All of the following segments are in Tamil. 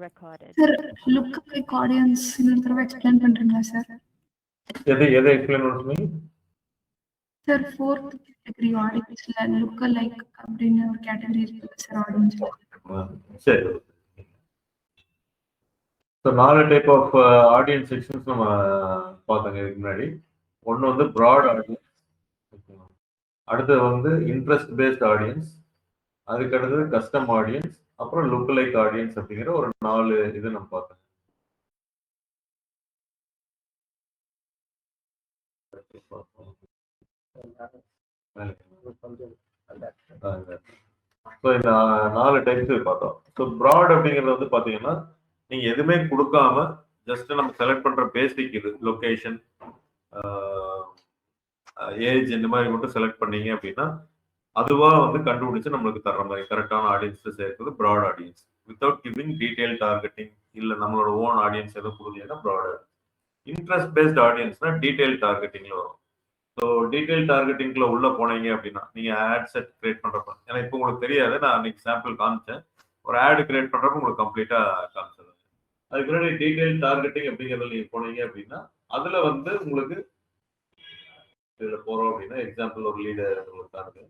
recorded. Sir, lookalike audience இன்னொரு தடவை எக்ஸ்பிளைன் பண்றீங்களா சார்? எதை எக்ஸ்பிளைன் பண்ணுவீங்க சார், ஃபோர்த் கேட்டகரி ஆடியன்ஸ்ல lookalike அப்படின்னு ஒரு கேட்டகரி இருக்கு சார் ஆடியன்ஸ்ல. சரி. So 4 type of audience sections நம்ம பார்த்தோங்க இதுக்கு முன்னாடி. ஒன்று வந்து ப்ராட் ஆடியன்ஸ், அடுத்தது வந்து இன்ட்ரெஸ்ட் பேஸ்ட் ஆடியன்ஸ், அதுக்கடுத்தது கஸ்டம் ஆடியன்ஸ், அப்புறம் லுக்லைக் ஆடியன்ஸ் அப்படிங்கிற ஒரு 4 இது நம்ம பார்த்தோம். ஸோ இந்த 4 டைப்ஸ் பார்த்தோம். ஸோ ப்ராட் அப்படிங்கிறது வந்து பார்த்தீங்கன்னா நீங்க எதுவுமே கொடுக்காம ஜஸ்ட் நம்ம செலக்ட் பண்ற பேசிக் இது லொகேஷன், ஏஜ் இந்த மாதிரி மட்டும் செலக்ட் பண்ணீங்க அப்படின்னா அதுவா வந்து கண்டுபிடிச்சு நம்மளுக்கு தர்ற மாதிரி கரெக்டான ஆடியன்ஸ் சேர்க்கிறது broad audience. Without giving detail targeting, இல்லை நம்மளோட ஓன் ஆடியன்ஸ் எதுவும் கொடுத்தீங்கன்னா ப்ராட். இன்ட்ரெஸ்ட் பேஸ்ட் ஆடியன்ஸ்னா டீடைல் டார்கெட்டிங்ல வரும். ஸோ டீடைல் டார்கெட்டிங்ல உள்ள போனீங்க அப்படின்னா நீங்க ஆட் செட் கிரியேட் பண்றப்ப, ஏன்னா இப்போ உங்களுக்கு தெரியாது, நான் அன்னைக்கு சாம்பிள் காமிச்சேன், ஒரு ஆட் கிரியேட் பண்றப்ப உங்களுக்கு கம்ப்ளீட்டா காமிச்சது. அதுக்கு முன்னாடி டீடைல் டார்கெட்டிங் அப்படிங்கிறதுல நீங்க போனீங்க அப்படின்னா அதுல வந்து உங்களுக்கு இதுல போறோம் அப்படின்னா எக்ஸாம்பிள் ஒரு லீடர் உங்களுக்கு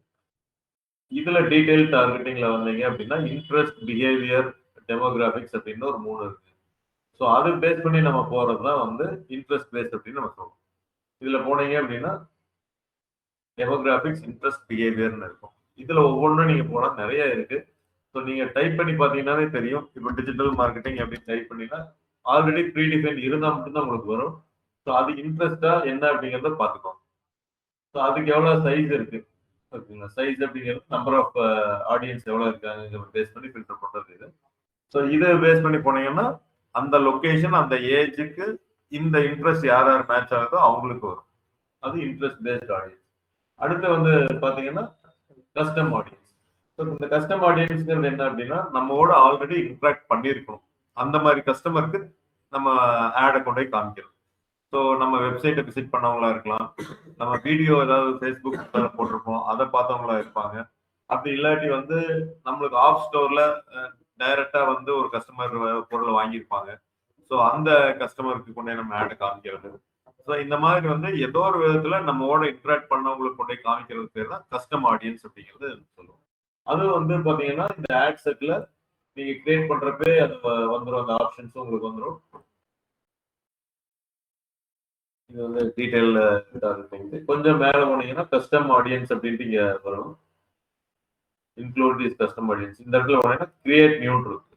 இதுல டீடைல் டார்கெட்டிங்ல வந்தீங்க அப்படின்னா இன்ட்ரெஸ்ட், பிஹேவியர், டெமோகிராபிக்ஸ் அப்படின்னு ஒரு 3 இருக்கு. ஸோ அது பேஸ் பண்ணி நம்ம போறது தான் வந்து இன்ட்ரெஸ்ட் பேஸ்ட் அப்படின்னு நம்ம சொல்றோம். இதுல போனீங்க அப்படின்னா டெமோகிராபிக்ஸ், இன்ட்ரெஸ்ட், பிஹேவியர்னு இருக்கும். இதுல ஒவ்வொன்றும் நீங்க போனா நிறைய இருக்கு. ஸோ நீங்க டைப் பண்ணி பார்த்தீங்கன்னாலே தெரியும். இப்போ டிஜிட்டல் மார்க்கெட்டிங் அப்படின்னு டைப் பண்ணீங்கன்னா ஆல்ரெடி ப்ரீ டிஃபைன் இருந்தால் மட்டும்தான் உங்களுக்கு வரும். ஸோ அது இன்ட்ரெஸ்டா என்ன அப்படிங்கிறத பார்த்துக்கோங்க. ஸோ அதுக்கு எவ்வளோ சைஸ் இருக்கு ஓகேங்களா? சைஸ் அப்படிங்கிறது நம்பர் ஆஃப் ஆடியன்ஸ் எவ்வளோ இருக்காங்க பேஸ் பண்ணி ஃபில்டர் பண்றது இது. ஸோ இதை பேஸ் பண்ணி போனீங்கன்னா அந்த லொகேஷன், அந்த ஏஜுக்கு இந்த இன்ட்ரெஸ்ட் யார் யார் மேட்ச் ஆகுதோ அவங்களுக்கு வரும். அது இன்ட்ரெஸ்ட் பேஸ்ட் ஆடியன்ஸ். அடுத்து வந்து பார்த்தீங்கன்னா கஸ்டம் ஆடியன்ஸ். ஸோ இந்த கஸ்டம் ஆடியன்ஸ்ங்கிறது என்ன அப்படின்னா நம்மளோட ஆல்ரெடி இன்ட்ராக்ட் பண்ணியிருக்கணும். அந்த மாதிரி கஸ்டமருக்கு நம்ம ஆடை கொண்டு போய் காமிக்கிறோம். ஸோ நம்ம வெப்சைட்டை விசிட் பண்ணவங்களா இருக்கலாம், நம்ம வீடியோ ஏதாவது ஃபேஸ்புக் போட்டிருப்போம் அதை பார்த்தவங்களா இருப்பாங்க. அப்படி இல்லாட்டி வந்து நம்மளுக்கு ஆஃப் ஸ்டோர்ல டைரக்டா வந்து ஒரு கஸ்டமர் பொருளை வாங்கியிருப்பாங்க. ஸோ அந்த கஸ்டமருக்கு கொண்டே நம்ம ஆடை காமிக்கிறது. ஸோ இந்த மாதிரி வந்து ஏதோ ஒரு விதத்துல நம்மளோட இன்ட்ராக்ட் பண்ணவங்களுக்கு கொண்டே காமிக்கிறது பேர் தான் கஸ்டம் ஆடியன்ஸ் அப்படிங்கிறது சொல்லுவோம். அது வந்து பாத்தீங்கன்னா இந்த ஆட் செட்ல நீங்க கிரியேட் பண்றப்பே அது வந்துடும், அந்த ஆப்ஷன்ஸும் உங்களுக்கு வந்துடும். இது வந்து டீடைல்ல கொஞ்சம் மேல போனீங்கன்னா கஸ்டம் ஆடியன்ஸ் அப்படின்ட்டு இங்க வரும். Include this custom audience. இந்த இடத்துல போனீங்கன்னா கிரியேட் நியூ இருக்கு.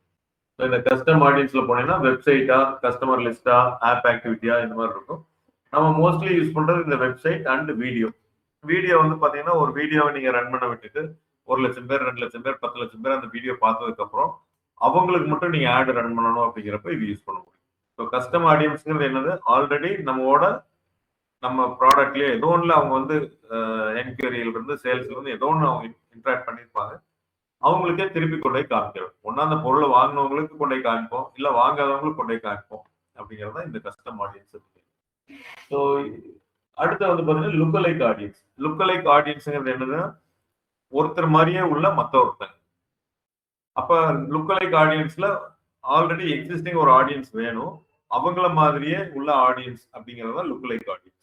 இந்த கஸ்டம் ஆடியன்ஸ்ல போனீங்கன்னா வெப்சைட்டா, கஸ்டமர் லிஸ்டா, ஆப் ஆக்டிவிட்டியா இந்த மாதிரி இருக்கும். நம்ம மோஸ்ட்லி யூஸ் பண்றது இந்த வெப்சைட் அண்ட் வீடியோ. வீடியோ வந்து பாத்தீங்கன்னா ஒரு வீடியோவை நீங்க ரன் பண்ண விட்டுட்டு 1,00,000 பேர், 2,00,000 பேர், 10,00,000 பேர் அந்த வீடியோ பார்த்ததுக்கு அப்புறம் அவங்களுக்கு மட்டும் நீங்க ஆட் ரன் பண்ணணும் அப்படிங்கிறப்ப இது யூஸ் பண்ண முடியும். ஸோ கஸ்டம் ஆடியன்ஸ்ங்கிறது என்னது, ஆல்ரெடி நம்ம ப்ராடக்ட்லயே ஏதோ ஒன்றுல அவங்க வந்து என்கொயரியில இருந்து சேல்ஸ்ல இருந்து ஏதோ ஒன்று அவங்க இன்ட்ராக்ட் பண்ணியிருப்பாங்க. அவங்களுக்கே திருப்பி கொண்டு போய் காமிக்கிறோம். ஒன்னா அந்த பொருளை வாங்கினவங்களுக்கு கொண்டு போய் காமிப்போம், இல்ல வாங்காதவங்களுக்கு கொண்டு போய் காமிப்போம் அப்படிங்கிறதா இந்த கஸ்டம் ஆடியன்ஸ். ஸோ அடுத்து வந்து பாத்தீங்கன்னா லுக்கலைக் ஆடியன்ஸ். லுக்கலைக் ஆடியன்ஸ்ங்கிறது என்னதுன்னா ஒருத்தர் மாதிரியே உள்ள மற்ற ஒருத்தர். அப்ப லுக்கலைக் ஆடியன்ஸ்ல ஆல்ரெடி எக்ஸிஸ்டிங் ஒரு ஆடியன்ஸ் வேணும், அவங்கள மாதிரியே உள்ள ஆடியன்ஸ் அப்படிங்கிறதா லுக்கலைக் ஆடியன்ஸ்.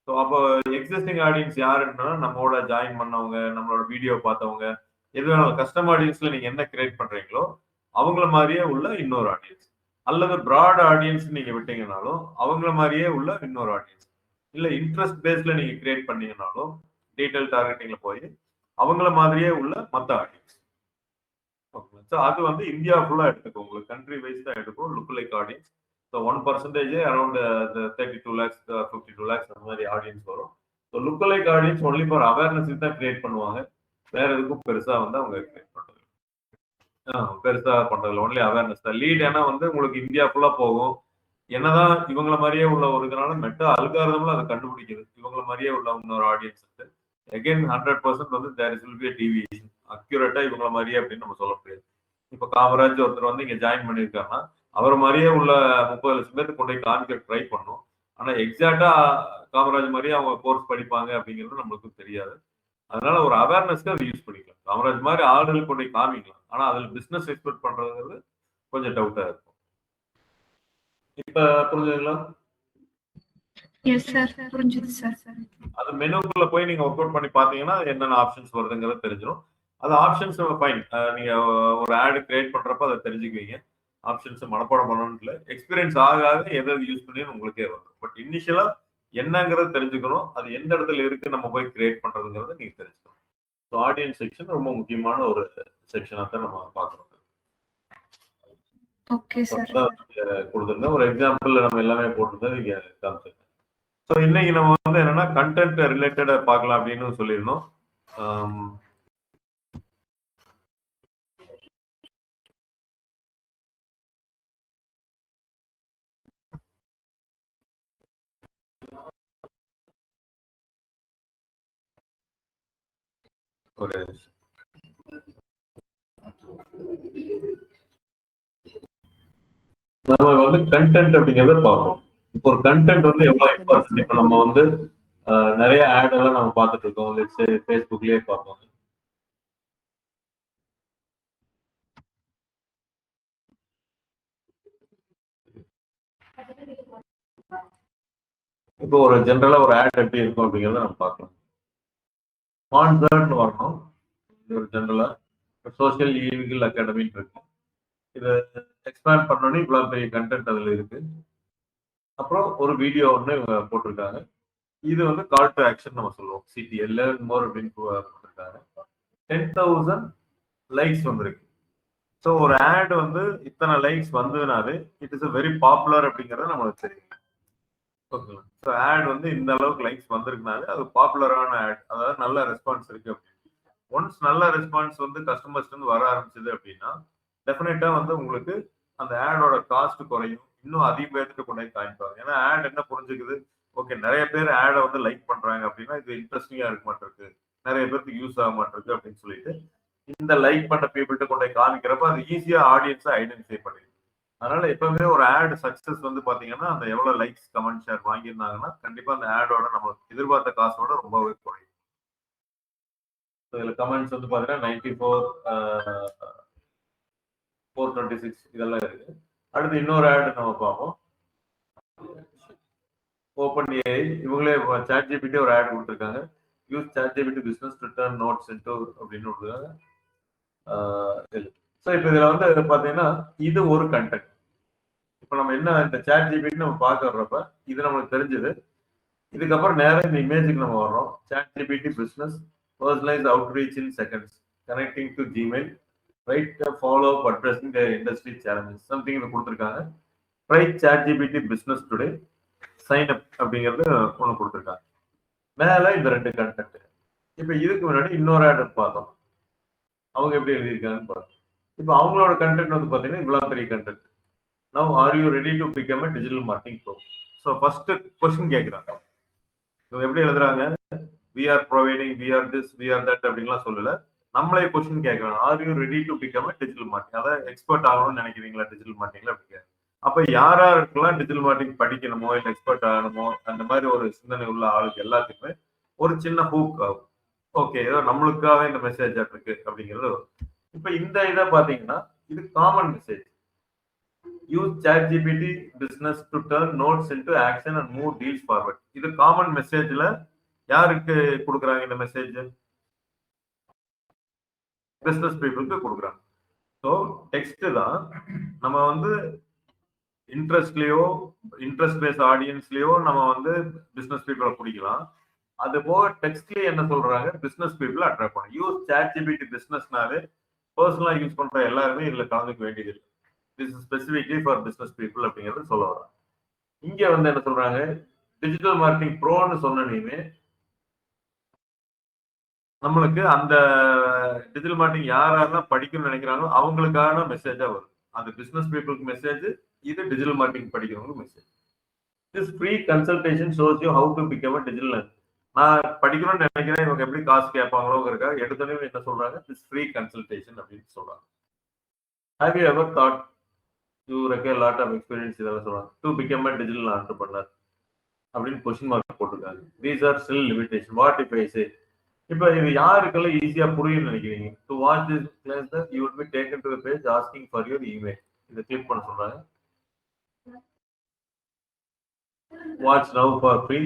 ஸோ அப்போ எக்ஸிஸ்டிங் ஆடியன்ஸ் யாருன்னா நம்மளோட ஜாயின் பண்ணவங்க, நம்மளோட வீடியோ பார்த்தவங்க, எது வேணாலும் கஸ்டம் ஆடியன்ஸ்ல நீங்க என்ன கிரியேட் பண்றீங்களோ அவங்கள மாதிரியே உள்ள இன்னொரு ஆடியன்ஸ். அல்லது ப்ராட் ஆடியன்ஸ் நீங்க விட்டீங்கனாலும் அவங்கள மாதிரியே உள்ள இன்னொரு ஆடியன்ஸ். இல்ல இன்ட்ரெஸ்ட் பேஸ்ல நீங்க கிரியேட் பண்ணீங்கனாலும் டீடைல் டார்கெட்டிங்ல போய் அவங்கள மாதிரியே உள்ள மற்ற ஆடியன்ஸ். ஸோ அது வந்து இந்தியா ஃபுல்லா எடுத்துக்கும், உங்களுக்கு கண்ட்ரி வைஸ் தான் எடுக்கும் lookalike audience. So 1% around 32 lakhs 52 lakhs அந்த மாதிரி ஆடியன்ஸ் வரும். So lookalike audience only for awareness தான் கிரியேட் பண்ணுவாங்க, வேற எதுக்கும் பெருசா வந்து அவங்க கிரியேட் பண்றது பெருசா பண்றதுல ஒன்லி அவேர்னஸ் தான். லீட் ஏன்னா வந்து உங்களுக்கு இந்தியா ஃபுல்லா போகும். என்னதான் இவங்கள மாதிரியே உள்ள ஒரு இதனால மெட்டா அல்காரிதம்ல அதை கண்டுபிடிக்குது இவங்கள மாதிரியே உள்ள இன்னொரு ஆடியன்ஸ். அகைன் 100% வந்து there is will be deviation. அக்யூரேட்டா இவங்கள மாதிரியே அப்படின்னு நம்ம சொல்ல முடியாது. இப்ப காமராஜ் ஒருத்தர் வந்து இங்க ஜாயின் பண்ணியிருக்காருன்னா அவர் மாதிரியே உள்ள 30 லட்சம் பேருக்கு கொண்டு போய் காமிக்க ட்ரை பண்ணும். ஆனா எக்ஸாக்டா காமராஜ் மாதிரியே அவங்க கோர்ஸ் படிப்பாங்க அப்படிங்கிறது நம்மளுக்கு தெரியாது. அதனால ஒரு அவேர்னஸ்க்கு அதை யூஸ் பண்ணிக்கலாம். காமராஜ் மாதிரி ஆளுகள் கொண்டு போய் காமிக்கலாம், ஆனா அதுல பிசினஸ் எக்ஸ்பெக்ட் பண்றதுங்கிறது கொஞ்சம் டவுட்டா இருக்கும். இப்ப புரிஞ்சுங்களா? எஸ் சார், புரிஞ்சுது சார். அது மெனுக்குள்ள போய் நீங்க ஒர்க் அவுட் பண்ணி பாத்தீங்கன்னா என்னென்ன ஆப்ஷன்ஸ் வருதுங்கிறது தெரிஞ்சிடும். அது ஆப்ஷன்ஸ் ஃபைன். நீங்க ஒரு ஆட் கிரியேட் பண்றப்ப அதை தெரிஞ்சுக்குவீங்க. ஆப்ஷன்ஸ் மனப்பாடம் பண்ணணும்னு இல்லை. எக்ஸ்பீரியன்ஸ் ஆக ஆக எதை யூஸ் பண்ணி உங்களுக்கே வரும். பட் இனிஷியலா என்னங்கிறது தெரிஞ்சுக்கணும். அது எந்த இடத்துல இருக்கு நம்ம போய் கிரியேட் பண்றதுங்கிறத நீங்க தெரிஞ்சுக்கணும். ஸோ ஆடியன்ஸ் செக்ஷன் ரொம்ப முக்கியமான ஒரு செக்ஷனா தான் நம்ம பார்க்கணும். Okay sir. கொடுத்துருந்தேன் ஒரு எக்ஸாம்பிள் நம்ம எல்லாமே போட்டுருந்தோம். நீங்க காமிச்சிருக்கேன். ஸோ இன்னைக்கு நம்ம வந்து என்னன்னா கண்டென்ட் ரிலேட்டடா பார்க்கலாம் அப்படின்னு சொல்லியிருந்தோம். ஒரு நம்ம வந்து கண்டென்ட் அப்படிங்கிறத பார்ப்போம். இப்போ ஒரு கண்டென்ட் வந்து எவ்வளவு இம்பார்ட்டன்ட். இப்போ நம்ம வந்து நிறைய ஆட் எல்லாம் நம்ம பார்த்துட்டு இருக்கோம். லெட்ஸ் ஃபேஸ்புக்லயே பார்ப்போம். இப்போ ஒரு ஜென்ரலா ஒரு ஆட் எப்படி இருக்கும் அப்படிங்கிறத நம்ம பார்க்கலாம். ஸ்பான்சர்ட்னு வரணும். இது ஒரு ஜென்ரலா சோசியல் ஈவிகிள் அகாடமின்னு இருக்கு. இதை எக்ஸ்பேண்ட் பண்ணோன்னே இவ்வளவு பெரிய கண்டென்ட் அதுல இருக்கு. அப்புறம் ஒரு வீடியோ ஒன்று போட்டிருக்காங்க. இது வந்து கால் டு ஆக்ஷன் நம்ம சொல்லுவோம். சிடிஎல் லேர்ன் மோர் அப்படின்னு போட்டிருக்காங்க. 10,000 லைக்ஸ் வந்திருக்கு. ஸோ ஒரு ஆட் வந்து இத்தனை லைக்ஸ் வந்ததுனாலே இட் இஸ் வெரி பாப்புலர் அப்படிங்கிறது நம்மளுக்கு தெரியும். ஓகேங்களா? ஸோ ஆட் வந்து இந்த அளவுக்கு லைக்ஸ் வந்திருக்குனாலே அது பாப்புலரான ஆட், அதாவது நல்ல ரெஸ்பான்ஸ் இருக்கு அப்படின்னு. ஒன்ஸ் நல்ல ரெஸ்பான்ஸ் வந்து கஸ்டமர்ஸ் வந்து வர ஆரம்பிச்சது அப்படின்னா டெஃபினட்டா வந்து உங்களுக்கு அந்த ஆடோட காஸ்ட் குறையும். இன்னும் அதிக பேருக்கு கொண்டு போய் காமிப்பாங்க. ஏன்னா ஆட் என்ன புரிஞ்சுக்குது, ஓகே நிறைய பேர் ஆடை வந்து லைக் பண்றாங்க அப்படின்னா இது இன்ட்ரெஸ்டிங்கா இருக்க மாட்டிருக்கு, நிறைய பேருக்கு யூஸ் ஆக மாட்டிருக்கு அப்படின்னு சொல்லிட்டு இந்த லைக் பண்ண பீப்புள்கிட்ட கொண்டு போய் காமிக்கிறப்ப அது ஈஸியா ஆடியன்ஸை ஐடென்டிஃபை பண்ணிடும். அதனால எப்பவுமே ஒரு ஆட் சக்சஸ் வந்து பாத்தீங்கன்னா அந்த எவ்வளவு லைக்ஸ் கமெண்ட் ஷேர் வாங்கியிருந்தாங்கன்னா கண்டிப்பா அந்த ஆடோட நம்ம எதிர்பார்த்த காசோட ரொம்பவே குறையும். இதுல கமெண்ட்ஸ் வந்து பாத்தீங்கன்னா 94, 426 இதெல்லாம் இருக்கு. அடுத்து இன்னொரு ஆட் நம்ம பார்ப்போம். ஓப்பன் ஏஐ இவங்களே சாட் ஜிபிடி ஒரு ஆட் கொடுத்துருக்காங்க. Use ChatGPT business to turn notes into அப்படின்னு கொடுத்துருக்காங்க. ஸோ இப்போ இதுல வந்து பாத்தீங்கன்னா இது ஒரு கண்டென்ட். இப்போ நம்ம என்ன இந்த சாட் ஜிபிடி நம்ம பார்க்கறப்ப இது நம்மளுக்கு தெரிஞ்சது. இதுக்கப்புறம் நேரம் இந்த இமேஜுக்கு நம்ம வர்றோம். ChatGPT business personalize outreach in seconds connecting to Gmail right follow addressing the industry challenges something இது கொடுத்துருக்காங்க. Right ChatGPT business today sign up அப்படிங்கிறது ஒன்று கொடுத்துருக்காங்க. மேல இந்த ரெண்டு கண்டென்ட். இப்போ இதுக்கு முன்னாடி இன்னொரு ஆட் பார்த்தோம். அவங்க எப்படி எழுதியிருக்காங்கன்னு பார்த்தோம். இப்போ அவங்களோட கண்டென்ட் வந்து பார்த்தீங்கன்னா இவ்வளவு பெரிய content. Now are you ready to become a digital marketing pro? So first question கேட்குறாங்க. இவங்க எப்படி எழுதுறாங்க, we are providing, we are this, we are that அப்படின்லாம் சொல்லல. நம்மளே கொஸ்டின் கேட்கறாங்க. Are you ready to become a digital marketing? அதாவது எக்ஸ்பர்ட் ஆகணும்னு நினைக்கிறீங்களா டிஜிட்டல் மார்க்கெட்டிங்ல அப்படி? அப்ப யாராருக்கெல்லாம் டிஜிட்டல் மார்க்கெட்டிங் படிக்கணுமோ இல்லை எக்ஸ்பர்ட் ஆகணுமோ அந்த மாதிரி ஒரு சிந்தனை உள்ள ஆளுக்கு எல்லாத்துக்குமே ஒரு சின்ன ஹூக் ஆகும். ஓகே ஏதோ நம்மளுக்காக இந்த மெசேஜ் இருக்கு அப்படிங்கிறது. இப்ப இந்த இதை பாத்தீங்கன்னா இது common message. Use ChatGPT business to turn notes into action and move deals forward. இது காமன் மெசேஜ்ல யாருக்கு கொடுக்குறாங்க இந்த மெசேஜ்? பிசினஸ் பீப்புளுக்கு கொடுக்குறாங்க. ஸோ டெக்ஸ்ட் தான் நம்ம வந்து இன்ட்ரெஸ்ட்லயோ இன்ட்ரெஸ்ட் பேஸ் ஆடியன்ஸ்லயோ நம்ம வந்து பிசினஸ் பீப்புளை பிடிக்கலாம். அது போக டெக்ஸ்ட்லயே என்ன சொல்றாங்க, பிசினஸ் பீப்புளை அட்ராக்ட் பண்ணும். யூஸ் சாட் ஜிபிடி பிசினஸ்னாலே பர்சனலா யூஸ் பண்ற எல்லாருமே இதுல கலந்துக்க வேண்டியது இல்லை. This is specifically for business people அப்படிங்கிறது சொல்ல வராங்க. இங்க வந்து என்ன சொல்றாங்க, டிஜிட்டல் மார்க்கெட்டிங் ப்ரோன்னு சொன்னீங்க நம்மளுக்கு அந்த டிஜிட்டல் மார்க்கெட்டிங் யாரெல்லாம் படிக்கணும்னு நினைக்கிறாங்களோ அவங்களுக்கான மெசேஜா வரும். அந்த பிசினஸ் பீப்புளுக்கு மெசேஜ், இது டிஜிட்டல் மார்க்கெட்டிங் படிக்கிறவங்களுக்கு message. This free consultation shows you how to become a digital learner. நான் படிக்கணும்னு நினைக்கிறேன், இவங்க எப்படி காசு கேட்பாங்களோங்கிறக்கா எடுத்தோடனே என்ன சொல்றாங்க, திஸ் ஃப்ரீ கன்சல்டேஷன் அப்படின்னு சொல்றாங்க. Have you ever thought you require lot of experience இதெல்லாம் சொல்றாங்க. To become a digital entrepreneur அப்படின்னு கொஸ்டின் மார்க் போட்டிருக்காங்க. These are still limitation. What if I say? இப்போ இது யாருக்கெல்லாம் ஈஸியா புரியும்னு நினைக்கிறீங்க? To watch this class that you will be taken to the page asking for your email. இதை கிளிக் பண்ண சொல்றாங்க. வாட்ச் நவ் ஃபார் ஃப்ரீ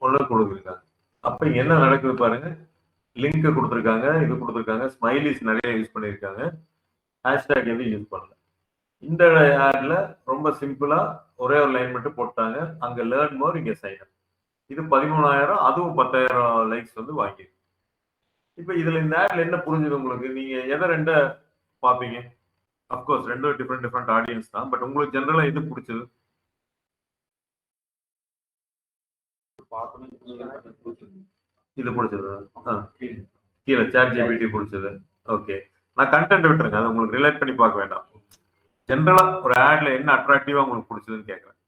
ஒன்று கொடுத்துருக்காங்க. அப்ப என்ன நடக்குது பாருங்க, லிங்க் கொடுத்துருக்காங்க, இது கொடுத்துருக்காங்க, ஸ்மைலிஸ் நிறைய யூஸ் பண்ணியிருக்காங்க, ஹேஷ்டேக் எதுவும் யூஸ் பண்ணல. இந்த ஆட்ல ரொம்ப சிம்பிளா ஒரே ஒரு லைன் மட்டும் போட்டாங்க, அங்க லேர்ன் மோர், இங்க சைன் அப். இது 13,000, அதுவும் 10,000 லைக்ஸ் வந்து வாங்கி. இப்ப இதுல இந்த ஆட்ல என்ன புரிஞ்சுது உங்களுக்கு? நீங்க எதை ரெண்ட பாப்பீங்க? அப்கோர்ஸ் ரெண்டும் டிஃப்ரெண்ட் ஆடியன்ஸ் தான், பட் உங்களுக்கு ஜெனரலா எது பிடிச்சது? இது பிடிச்சது கீழே சாட் ஜிபிடி பிடிச்சது. ஓகே, நான் கண்டென்ட் விட்டுருங்க, அதை உங்களுக்கு ரிலேட் பண்ணி பார்க்க வேண்டாம். ஜென்ரலா ஒரு ஆட்ல என்ன அட்ராக்டிவா உங்களுக்கு பிடிச்சதுன்னு கேட்கறேன்.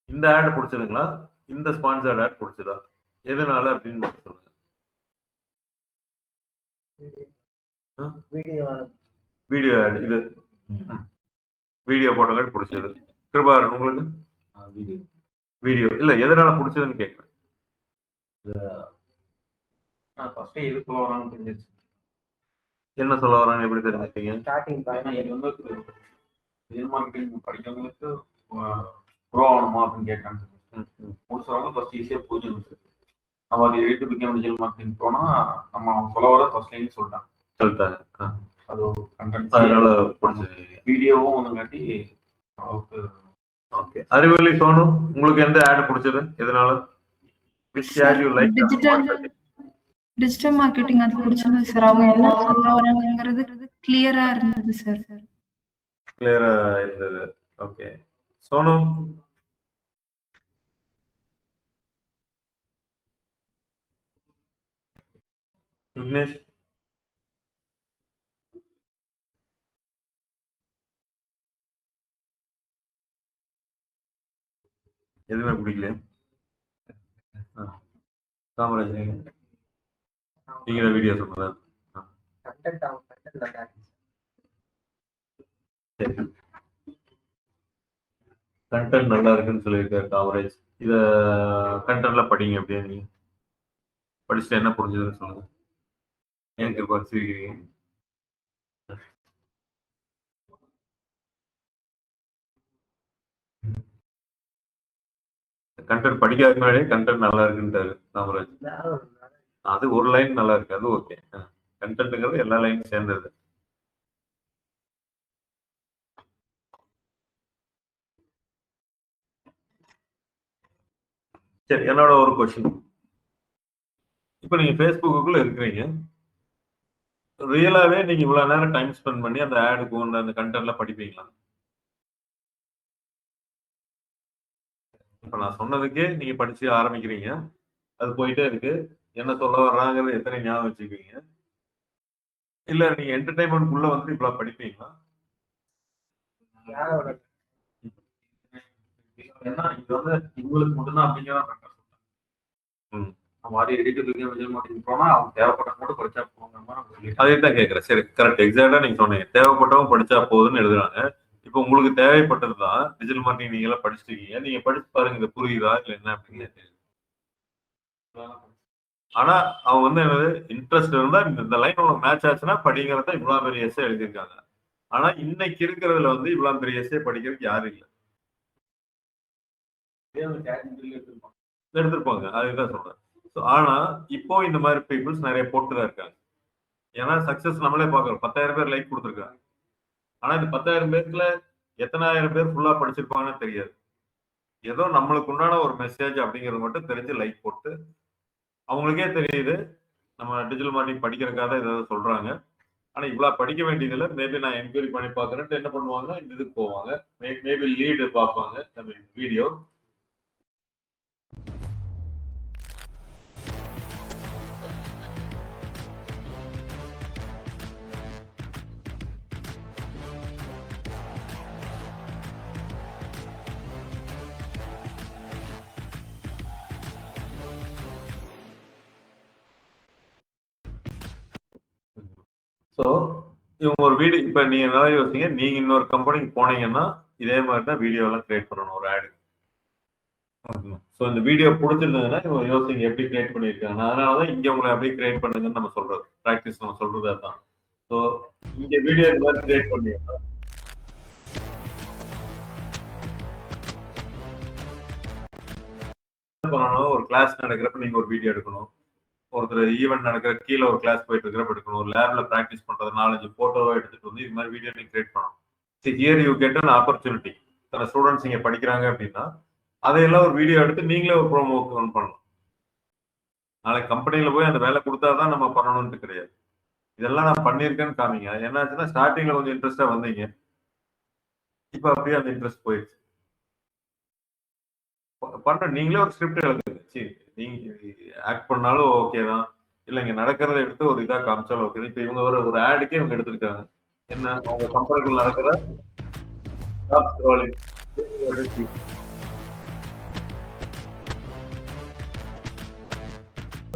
இந்த ஆட் பிடிச்சதுங்களா, இந்த ஸ்பான்சர்ட் ஆட் பிடிச்சதா, எதனால அப்படின்னு சொல்லுங்க. வீடியோ ஆட், இது வீடியோ போட்டோங்க பிடிச்சது. கிருபாரன் உங்களுக்கு வீடியோ இல்ல எதனால பிடிச்சதுன்னு கேட்கறேன். என்ன சொல்ல வராங்க, எப்படி தெரிஞ்சுட்டீங்க? படிக்கிறவங்களுக்கு ப்ரோ ஆகணுமா அப்படின்னு கேட்கறாங்க. முடிச்சவங்க ஃபர்ஸ்ட் ஈஸியா புரிஞ்சுது. நம்ம அது எடிட் பிகம் டிஜிட்டல் மார்க்கெட்டிங் போனா நம்ம சொல்ல வர ஃபர்ஸ்ட் லைன் சொல்லிட்டாங்க. அது கண்டென்ட் அதனால பிடிச்சது. வீடியோவும் ஒன்றுங்காட்டி அளவுக்கு. ஓகே, அறிவொளி சோனு, உங்களுக்கு எந்த ஆட் பிடிச்சது, எதனால? which ad you like? Digital marketing அது பிடிச்சது சார். அவங்க என்ன சொல்ல வராங்கிறது கிளியரா இருந்தது சார். கிளியரா இருந்தது. ஓகே, சோனு விக்னேஷ் எதுவுமே பிடிக்கல. காமராஜ் நீங்க வீடியோ சொன்னதா? கண்டென்ட் நல்லா இருக்குன்னு சொல்லியிருக்காரு காமராஜ். இத கண்டென்ட்ல படிங்க, அப்படியே நீங்க படிச்சுட்டு என்ன புரிஞ்சதுன்னு சொல்லுங்க. எனக்கு படிச்சிருக்கீங்க. கண்டென்ட் படிக்காத முன்னாடியே கண்டென்ட் நல்லா இருக்குன்றாரு காமராஜ். அது ஒரு லைன் நல்லா இருக்கு, அது ஓகே. கண்டென்ட்ங்கிறது எல்லா லைனும் சேர்ந்தது. சரி, என்னோட ஒரு கொஸ்டின். இப்ப நீங்க ஃபேஸ்புக்குள்ள இருக்கிறீங்க, ரியலாவே நீங்க இவ்வளவு நேரம் டைம் ஸ்பெண்ட் பண்ணி அந்த ஆடுக்கு அந்த கண்டென்ட்ல படிப்பீங்களா? இப்ப நான் சொன்னதுக்கே நீங்க படிச்சு ஆரம்பிக்கிறீங்க, அது போயிட்டே இருக்கு, என்ன சொல்ல வர்றாங்கிறது எத்தனை ஞாபகம் வச்சுக்குவீங்க? இல்ல நீங்க என்டர்டைன்மெண்ட் உள்ள வந்து இவ்வளவு படிப்பீங்களா? ஏன்னா இது வந்து இவங்களுக்கு மட்டும்தான் அப்படிங்கிறத மாதிரி எடிட்டர் விஜய் மார்க்கெட்டிங் போனா அவங்க தேவைப்பட்ட மட்டும் படிச்சா போங்க. அதே தான் கேட்கறேன். சரி, கரெக்ட், எக்ஸாக்டா நீங்க சொன்னீங்க, தேவைப்பட்டவங்க படிச்சா போதுன்னு எழுதுறாங்க. இப்போ உங்களுக்கு தேவைப்பட்டதுதான் டிஜிட்டல் மார்க்கெட்டிங், நீங்க எல்லாம் படிச்சிருக்கீங்க, நீங்க படிச்சு பாருங்க, இது புரியுதா இல்ல என்ன அப்படின்னு. ஆனா அவங்க வந்து என்னது இன்ட்ரெஸ்ட் இருந்தா இந்த லைன் உங்களுக்கு மேட்ச் ஆச்சுன்னா படிங்கிறத இவ்வளவு பெரிய எஸ்ஸே எழுதியிருக்காங்க. ஆனா இன்னைக்கு இருக்கிறதுல வந்து இவ்வளவு பெரிய எஸ்ஸே படிக்கிறதுக்கு யாரும் இல்லை. எடுத்திருப்பாங்க, அதுதான் சொல்றேன். ஆனா இப்போ இந்த மாதிரி பீப்புள்ஸ் நிறைய போட்டுதான் இருக்காங்க. ஏன்னா சக்சஸ் நம்மளே பாக்குறோம், 10,000 பேர் லைக் கொடுத்துருக்காங்க. ஆனா இந்த 10,000 பேருக்குல எத்தனாயிரம் பேர் ஃபுல்லா படிச்சிருப்பாங்கன்னு தெரியாது. ஏதோ நம்மளுக்கு உண்டான ஒரு மெசேஜ் அப்படிங்கிறது மட்டும் தெரிஞ்சு லைக் போட்டு, அவங்களுக்கே தெரியுது நம்ம டிஜிட்டல் மார்க்கெட்டிங் படிக்கிறதுக்காக ஏதாவது சொல்றாங்க. ஆனா இவ்வளவு படிக்க வேண்டியதுல மேபி நான் என்கொயரி பண்ணி பாக்குறேன்ட்டு என்ன பண்ணுவாங்க, இந்த இதுக்கு போவாங்க, மேபி லீடு பார்ப்பாங்க, வீடியோ. ஸோ இவங்க ஒரு வீடியோ, இப்போ நீங்க நல்லா யோசிங்க, நீங்க இன்னொரு கம்பெனிக்கு போனீங்கன்னா இதே மாதிரி தான் வீடியோ எல்லாம் கிரியேட் பண்ணணும் ஒரு ஆடு. ஸோ இந்த வீடியோ பிடிச்சிருந்ததுன்னா இவங்க யோசிங்க எப்படி கிரியேட் பண்ணியிருக்காங்க. அதனாலதான் இங்க உங்களை எப்படி கிரியேட் பண்ணுங்கன்னு நம்ம சொல்றது, ப்ராக்டிஸ் நம்ம சொல்றது அதுதான். ஸோ இங்க வீடியோ இந்த மாதிரி கிரியேட் பண்ணிருக்கோம். பண்ணணும், ஒரு கிளாஸ் நடக்கிறப்ப நீங்க ஒரு வீடியோ எடுக்கணும். ஒருத்தர் ஈவென்ட் நடக்கிற கீழே ஒரு கிளாஸ் போயிட்டு இருக்கிறப்ப எடுக்கணும். ஒரு லேப்ல ப்ராக்டிஸ் பண்றது 4-5 போட்டோவா எடுத்துட்டு வந்து இது மாதிரி வீடியோ நீங்க கிரியேட் பண்ணணும். Here you get an opportunity. சில ஸ்டூடெண்ட்ஸ் இங்க படிக்கிறாங்க அப்படின்னா அதையெல்லாம் ஒரு வீடியோ எடுத்து நீங்களே ஒரு ப்ரோமோ பண்ணலாம். நாளைக்கு கம்பெனியில போய் அந்த வேலை கொடுத்தாதான் நம்ம பண்ணணும்னு கிடையாது. இதெல்லாம் நான் பண்ணியிருக்கேன்னு காமிங்க. என்னாச்சுன்னா ஸ்டார்டிங்ல கொஞ்சம் இன்ட்ரெஸ்டா வந்தீங்க, இப்ப அப்படியே அந்த இன்ட்ரெஸ்ட் போயிடுச்சு. பண்ற நீங்களே ஒரு ஸ்கிரிப்ட் எழுதுங்க. சரி, நீங்க ஆக்ட் பண்ணாலும் ஓகே தான், இல்ல இங்க நடக்கிறத எடுத்து ஒரு இதா காமிச்சாலும் ஓகே. இப்ப இவங்க ஒரு ஆடுக்கே இவங்க எடுத்திருக்காங்க. என்ன, அவங்க கம்பெனிக்குள்ள நடக்கிற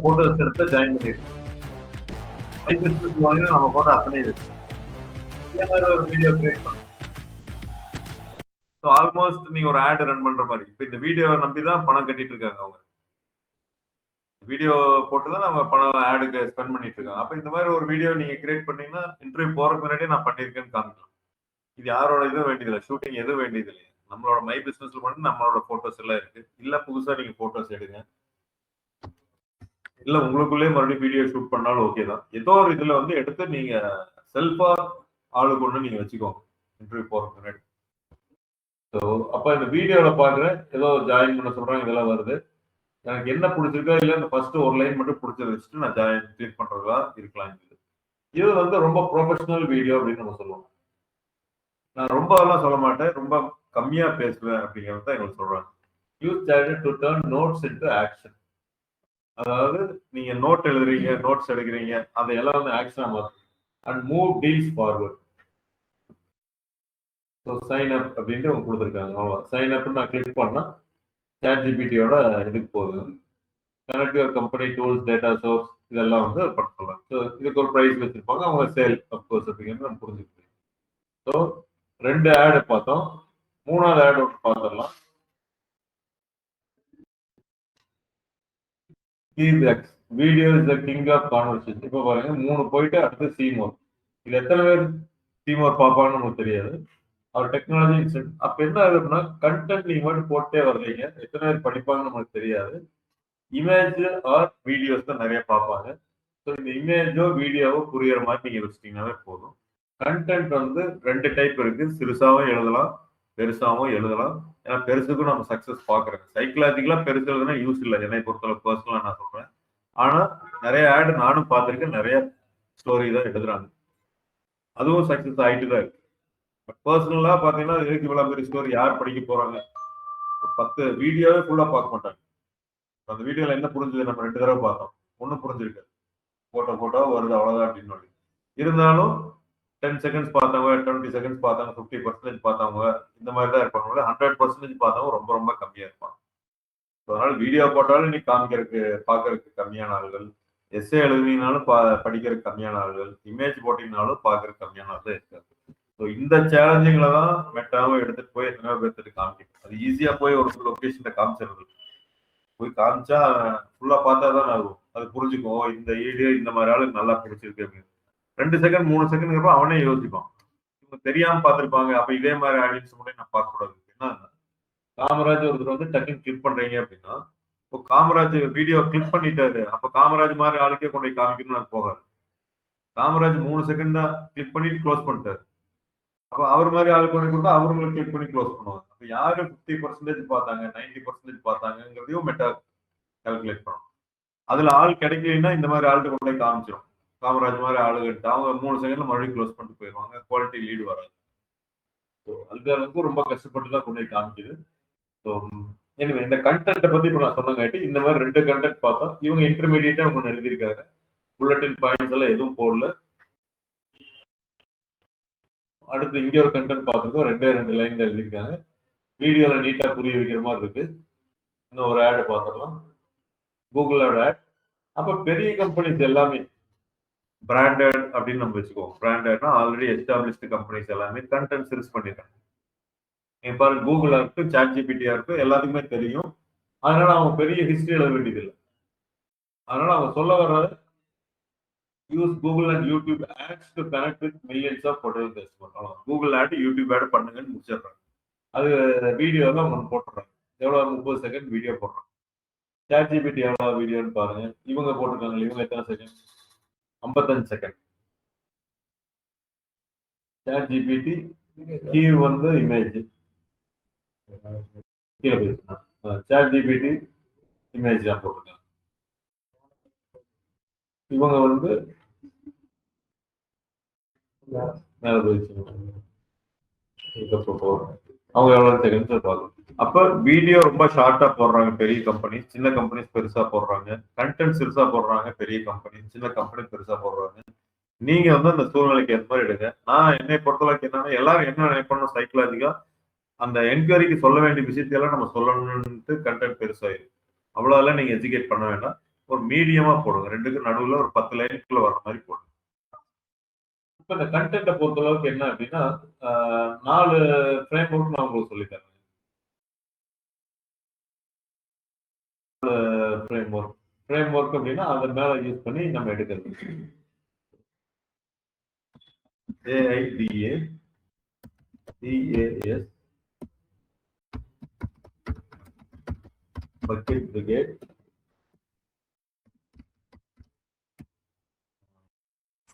போட்டோஸ் எடுத்து ஜாயின் பண்ணிருக்கோம். நம்ம போட்டோ அத்தனை இருக்கு. இதே மாதிரி ஒரு வீடியோ கிரியேட் பண்ணலாம். ஆல்மோஸ்ட் நீங்க ஒரு ஆட் ரன் பண்ற மாதிரி. இப்ப இந்த வீடியோவை நம்பி தான் பணம் கட்டிட்டு இருக்காங்க அவங்க. வீடியோ போட்டுதான் நம்ம பணம் ஆடுக்கு ஸ்பெண்ட் பண்ணிட்டு இருக்கோம். அப்ப இந்த மாதிரி ஒரு வீடியோ நீங்க கிரியேட் பண்ணீங்கன்னா இன்டர்வியூ போறதுக்கு முன்னாடியே நான் பண்ணிருக்கேன்னு காமிக்கலாம். இது யாரோட இதுவும் வேண்டியதில்லை, ஷூட்டிங் எதுவும் வேண்டியது இல்லையா. நம்மளோட மை பிசினஸ்ல மட்டும் நம்மளோட போட்டோஸ் எல்லாம் இருக்கு. இல்ல புதுசா நீங்க போட்டோஸ் எடுங்க, இல்ல உங்களுக்குள்ளேயே மறுபடியும் வீடியோ ஷூட் பண்ணாலும் ஓகே தான். ஏதோ ஒரு இதுல வந்து எடுத்து நீங்க செல்ஃபா ஆளுக்கு ஒண்ணு நீங்க வச்சுக்கோங்க இன்டர்வியூ போறதுக்கு முன்னாடி. ஸோ அப்ப இந்த வீடியோல பாக்குறேன், ஏதோ ஜாயின் பண்ண சொல்றாங்க, இதெல்லாம் வருது. எனக்கு என்ன பிடிச்சிருக்கோ இல்ல இந்த ஃபர்ஸ்ட் ஒரு லைன் மட்டும் பிடிச்சத வச்சுட்டு நான் ஜாயின் கிளிக் பண்றதா இருக்கலாம். இது வந்து ரொம்ப ப்ரொஃபஷனல் வீடியோ அப்படின்னு நம்ம சொல்லுவோம். நான் ரொம்ப எல்லாம் சொல்ல மாட்டேன், ரொம்ப கம்மியா பேசுவேன் அப்படிங்கிறது தான் எங்களுக்கு சொல்றாங்க. Use chat to turn notes into action. அதாவது நீங்க நோட் எழுதுறீங்க, நோட்ஸ் எடுக்கிறீங்க, அதையெல்லாம் வந்து ஆக்ஷனா மாத்துங்க. And move deals forward. So sign up அப்படின்ட்டு அவங்க கொடுத்துருக்காங்க. அவ்வளோ சைன் அப்னு நான் கிளிக் பண்ணா ChatGPT-யோட இதுக்கு போகுது. Connect your company tools, data source, இதெல்லாம் வந்து பண்ண சொல்லலாம். ஸோ இதுக்கு ஒரு ப்ரைஸ் வச்சிருப்பாங்க, அவங்க சேல் அப்கோர்ஸ் அப்படிங்கிறது நம்ம புரிஞ்சுக்கணும். ஸோ 2 ஆடு பார்த்தோம். 3வது ஆடு ஒன்று பார்த்துடலாம். Video is the king of conversation. இப்போ பாருங்க 3 போயிட்டு அடுத்து சீமோர். இது எத்தனை பேர் சீமோர் பார்ப்பான்னு நமக்கு தெரியாது. அவர் டெக்னாலஜி அப்ப என்ன ஆகுதுன்னா கண்டென்ட் நீங்க மட்டும் போட்டே வரலீங்க, எத்தனை பேர் படிப்பாங்கன்னு நமக்கு தெரியாது. இமேஜ் ஆர் வீடியோஸ் தான் நிறைய பார்ப்பாங்க. ஸோ இந்த இமேஜோ வீடியோவோ புரியுற மாதிரி நீங்க வச்சிட்டீங்கன்னாவே போதும். கண்டென்ட் வந்து 2 டைப் இருக்கு. சிறுசாவும் எழுதலாம், பெருசாவும் எழுதலாம். ஏன்னா பெருசுக்கும் நம்ம சக்சஸ் பாக்குறோம். சைக்கலாஜிக்கலா பெருசு எழுதுனா யூஸ் இல்லை, என்னை பொறுத்தளவு பர்சனலா நான் சொல்றேன். ஆனா நிறைய ஆடு நானும் பார்த்திருக்கேன், நிறைய ஸ்டோரி தான் எழுதுறாங்க, அதுவும் சக்சஸ் ஆயிட்டு தான் இருக்கு. பர்சனலா பாத்தீங்கன்னா இதுக்கு இவ்வளவு பெரிய ஸ்டோரி யார் படிக்க போறாங்க? 10 வீடியோவே ஃபுல்லா பார்க்க மாட்டாங்க. அந்த வீடியோல என்ன புரிஞ்சது, நம்ம 2 தடவை பார்த்தோம், ஒன்னும் புரிஞ்சிருக்கு. போட்டோ வருது அவ்வளவுதான் அப்படின்னு. இருந்தாலும் 10 செகண்ட்ஸ் பார்த்தவங்க, 20 செகண்ட்ஸ் பார்த்தவங்க, 50% பார்த்தவங்க, இந்த மாதிரி தான் இருப்பாங்க. 100% பார்த்தவங்க ரொம்ப ரொம்ப கம்மியா இருப்பாங்க. அதனால வீடியோ போட்டாலும் நீ காமிக்கிறதுக்கு பார்க்கறதுக்கு கம்மியான ஆளுகள், எஸ்ஏ எழுதினாலும் படிக்கிறதுக்கு கம்மியான ஆளுகள், இமேஜ் போட்டீங்கனாலும் பார்க்கறதுக்கு கம்மியான ஆள் தான் இருக்காது. ஸோ இந்த சேலஞ்சிங்ல தான் மெட்டாவும் எடுத்துட்டு போய் எத்தனையோ பேர்த்துட்டு காமிக்கணும். அது ஈஸியா போய் ஒரு லொக்கேஷன்ல காமிச்சிருது. போய் காமிச்சா ஃபுல்லா பார்த்தா தான் ஆகும், அது புரிஞ்சுக்கும். இந்த வீடியோ இந்த மாதிரி ஆளு நல்லா பிடிச்சிருக்கு அப்படின்னு 2 செகண்ட் 3 செகண்ட் அவனே யோசிப்பான். இவங்க தெரியாம பார்த்திருப்பாங்க, அப்ப இதே மாதிரி ஆடியன்ஸ் கூட நான் பார்க்க கூடாது. என்ன காமராஜ் ஒருத்தர் வந்து டக்குன்னு கிளிக் பண்றீங்க அப்படின்னா, இப்போ காமராஜ் வீடியோ கிளிக் பண்ணிட்டாரு, அப்ப காமராஜ் மாதிரி ஆளுக்கே கொண்டு போய் காமிக்கணும்னு அது போகாது. காமராஜ் 3 செகண்ட் தான் கிளிக் பண்ணிட்டு க்ளோஸ் பண்ணிட்டாரு. அப்ப அவர் மாதிரி ஆளு கொண்டு கொடுத்தா அவர்களும் கிளிக் பண்ணி க்ளோஸ் பண்ணுவாங்க. அப்ப யாரு 50% பார்த்தாங்க, 90% பார்த்தாங்கிறதையும் மெட்டா கால்குலேட் பண்ணணும். அதுல ஆள் கிடைக்கலன்னா இந்த மாதிரி ஆள்கிட்ட கொண்டு போய் காமிச்சிடும். காமராஜ் மாதிரி ஆளுகிட்ட அவங்க 3 செகண்ட்ல மறுபடியும் க்ளோஸ் பண்ணிட்டு போயிடுவாங்க. குவாலிட்டி லீடு வராது. அல்காரிதமும் ரொம்ப கஷ்டப்பட்டு தான் கொண்டு போய் காமிக்குது. ஸோ எனவே இந்த கண்டென்ட்டை பத்தி இப்போ நான் சொன்னங்காட்டி இந்த மாதிரி 2 கண்டென்ட் பார்த்தோம். இவங்க இன்டர்மீடியட்டா ஒன்று எழுதியிருக்காங்க. புல்லட்டின் பாயிண்ட்ஸ் எல்லாம் எதுவும் போடல. அடுத்து இங்க ஒரு கண்டென்ட் பார்த்துருக்கோம், 2 லைன் எழுதியிருக்காங்க. வீடியோல நீட்டா புரிய வைக்கிற மாதிரி இருக்கு. இன்னும் ஒரு ஆட் பார்த்துடலாம். கூகுளோட ஆட். அப்ப பெரிய கம்பெனிஸ் எல்லாமே பிராண்டட் அப்படின்னு நம்ம வச்சுக்கோம். பிராண்டட்னா ஆல்ரெடி எஸ்டாப்ளிஷ்டு கம்பெனிஸ் எல்லாமே கண்டென்ட் சர்ச் பண்ணிருக்காங்க. நீங்க பாருங்க, கூகுளா இருக்கு, ChatGPT-யா இருக்கு, எல்லாத்துக்குமே தெரியும். அதனால அவங்க பெரிய ஹிஸ்டரி எழுத வேண்டியது இல்லை. அதனால அவங்க சொல்ல வர்றது use Google and YouTube ads to connect with millions of potential customer. Google ad, YouTube ad பண்ணுங்கன்னு முடிச்சிடுறாங்க. அது வீடியோல அவங்க போட்டுறாங்க. எவ்வளவு 30 செகண்ட் வீடியோ போடுறாங்க. ChatGPT எவ்வளவு வீடியோன்னு பாருங்க. இவங்க போட்டிருக்காங்க, இவங்க எத்தனை செகண்ட்? 55 செகண்ட். ChatGPT கீழ் வந்து இமேஜ் கீழே போயிடுச்சுன்னா ChatGPT இமேஜ் தான் போட்டிருக்காங்க. இவங்க வந்து மேல போயிடுச்சு. அவங்க எவ்வளவு செகண்ட்ஸ் பார்க்கணும். அப்ப வீடியோ ரொம்ப ஷார்ட்டா போடுறாங்க பெரிய கம்பெனி, சின்ன கம்பெனி பெருசா போடுறாங்க. கண்டென்ட் சிறுசா போடுறாங்க பெரிய கம்பெனி, சின்ன கம்பெனி பெருசா போடுறாங்க. நீங்க வந்து அந்த சூழ்நிலைக்கு ஏற்ற மாதிரி எடுங்க. நான் என்னை பொறுத்தளவுக்கு என்னன்னா, எல்லாரும் என்ன நினைப்பணும் சைக்கலாஜிக்கா, அந்த என்கொயரிக்கு சொல்ல வேண்டிய விஷயத்தையெல்லாம் நம்ம சொல்லணும்ட்டு கண்டென்ட் பெருசாயிரும். அவ்வளவுலாம் நீங்க எஜுகேட் பண்ண வேண்டாம். ஒரு மீடியமா போடுங்க. ரெண்டுக்கும் நடுவுல ஒரு 10 லைனுக்குள்ள வர மாதிரி போடுங்க. இப்ப இந்த கண்டென்ட்டை பொறுத்தளவுக்கு என்ன அப்படின்னா, 4 ஃப்ரேம் ஒர்க் நான் உங்களுக்கு சொல்லித்தரேன். ஃப்ரேம் ஒர்க் அப்படின்னா அதன் மேல யூஸ் பண்ணி நம்ம எடுக்கிறது. AIDA CAS bucket brigade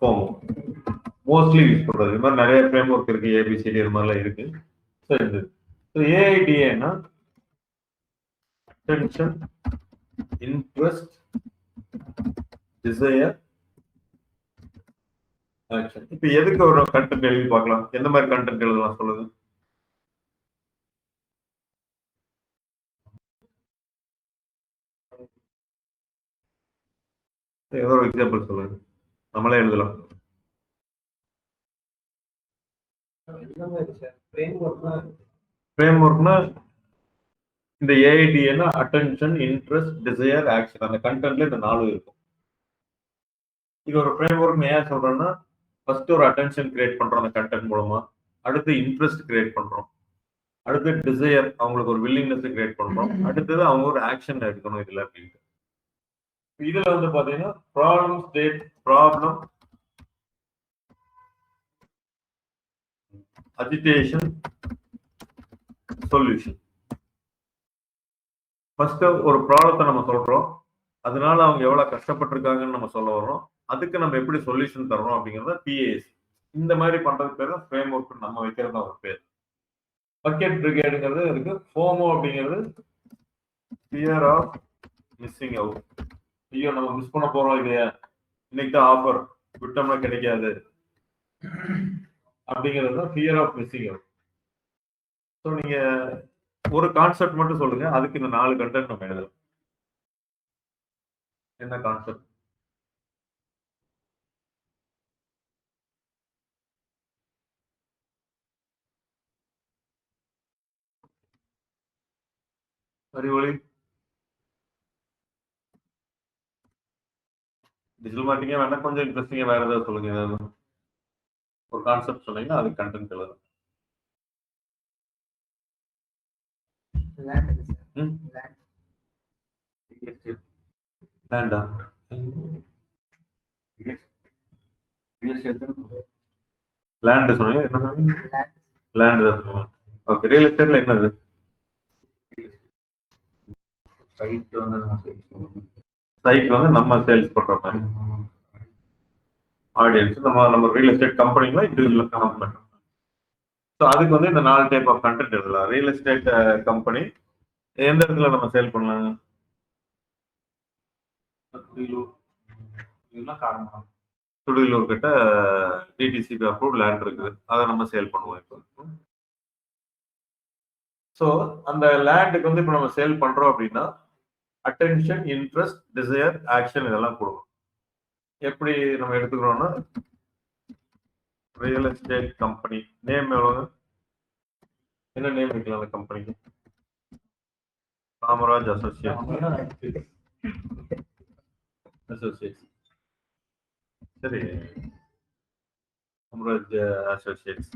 FOMO mostly use பண்றது. இது மாதிரி நிறைய ஃப்ரேம் ஒர்க் இருக்கு, ABCD இது மாதிரிலாம் இருக்கு. AIDA attention, interest, desire, action. இப்ப எதுக்கு ஒரு கண்டென்ட் எழுதி பார்க்கலாம்? எந்த மாதிரி கண்டென்ட் எழுதலாம் சொல்லுங்க. ஏதோ ஒரு எக்ஸாம்பிள் சொல்லுங்க, நம்மளே எழுதலாம். ஃப்ரேம் ஒர்க்னா இந்த AIDA attention, interest, desire, action. அந்த கண்டென்ட்ல இந்த 4 இருக்கும். இது ஒரு ஃப்ரேம் ஒர்க் ஏன் சொல்றேன்னா, ஃபர்ஸ்ட் ஒரு அட்டென்ஷன் கிரியேட் பண்றோம் அந்த கண்டென்ட் மூலமா, அடுத்து இன்ட்ரெஸ்ட் கிரியேட் பண்றோம், அடுத்து டிசையர் அவங்களுக்கு ஒரு வில்லிங்னஸ் கிரியேட் பண்றோம், அடுத்தது அவங்க ஒரு ஆக்ஷன் எடுக்கணும் இதுல அப்படின்ட்டு. இதுல வந்து பாத்தீங்கன்னா problem state, problem, agitation, solution. First ஒரு ப்ராப்ளத்தை நம்ம சொல்றோம், அதனால அவங்க எவ்வளவு கஷ்டப்பட்டிருக்காங்கன்னு நம்ம சொல்ல வரோம், அதுக்கு நம்ம எப்படி சொல்யூஷன் தரோம் அப்படிங்கறத PAS. இந்த மாதிரி பண்றது பேர் தான் ஃப்ரேம் ஒர்க், நம்ம வைக்கிறது ஒரு பேர். பக்கெட் பிரிகேடுங்கிறது இருக்கு. FOMO அப்படிங்கிறது ஃபியர் ஆஃப் மிஸ்ஸிங் அவுட். ஐயோ நம்ம மிஸ் பண்ண போறோம், இல்லையா இன்னைக்கு தான் ஆஃபர், விட்டோம்னா கிடைக்காது அப்படிங்கிறது தான் fear of missing out. So நீங்க ஒரு கான்செப்ட் மட்டும் சொல்லுங்க, அதுக்கு இந்த 4 கண்டென்ட் நம்ம எழுதலாம். என்ன கான்செப்ட்? அறிவொளி, டிஜிட்டல் மார்க்கெட்டிங்கே வேண்டாம், கொஞ்சம் இன்ட்ரெஸ்டிங்கா வேற ஏதாவது சொல்லுங்க. ஏதாவது ஒரு கான்செப்ட் சொன்னீங்கன்னா அதுக்கு கண்டென்ட் எழுதலாம். லேண்டா? லேண்ட் சொன்னீங்க, என்ன சொன்னீங்க? லேண்ட் தான் சொன்னீங்க. ஓகே, ரியல் எஸ்டேட்ல என்னது? சைட் வந்து நம்ம சேல்ஸ் பண்ற மாதிரி ஆடியன்ஸ், நம்ம ரியல் எஸ்டேட் கம்பெனில இண்டிவிஜுவல் கம்பெனி. ஸோ அதுக்கு வந்து இந்த 4 டைப் ஆஃப் கண்டென்ட் எழுதலாம். ரியல் எஸ்டேட் கம்பெனி எந்த இடத்துல நம்ம சேல் பண்ணலாங்க? துடியலூர் கிட்ட DTCP அப்ரூவ்ட் லேண்ட் இருக்குது, அதை நம்ம சேல் பண்ணுவோம் இப்போ. ஸோ அந்த லேண்டுக்கு வந்து இப்போ நம்ம சேல் பண்றோம் அப்படின்னா அட்டென்ஷன், இன்ட்ரெஸ்ட், டிசையர், ஆக்ஷன் இதெல்லாம் கொடுக்கும். எப்படி நம்ம எடுத்துக்கிறோம்னா, ரியல் எஸ்டேட் கம்பெனி நேம் எவ்வளவு, என்ன நேம் வைக்கலாம் அந்த கம்பெனிக்கு? காமராஜ் அசோசியேட்ஸ். சரி, காமராஜ் அசோசியேட்ஸ்.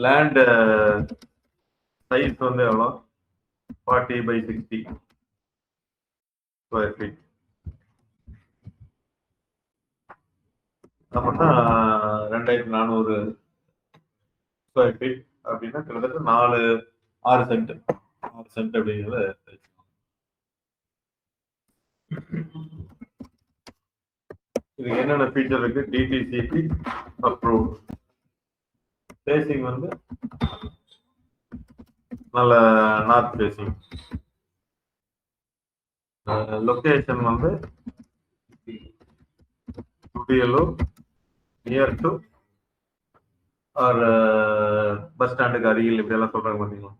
லேண்ட் சைஸ் வந்து எவ்வளோ? 40/60 ஸ்கொயர் ஃபீட். அப்படின்னா 2400 ஸ்கொயர் ஃபீட் அப்படின்னா கிட்டத்தட்ட 6 சென்ட். சென்ட் அப்படிங்கிறத இது என்னென்ன ஃபீச்சர் இருக்கு? DTCP approve. ஃபேசிங் வந்து நல்ல நார்த் ஃபேசிங். லொகேஷன் வந்து Thudiyalur, near to R bus ஸ்டாண்டுக்கு அருகில், இப்படி எல்லாம் சொல்றாங்க பார்த்தீங்களா?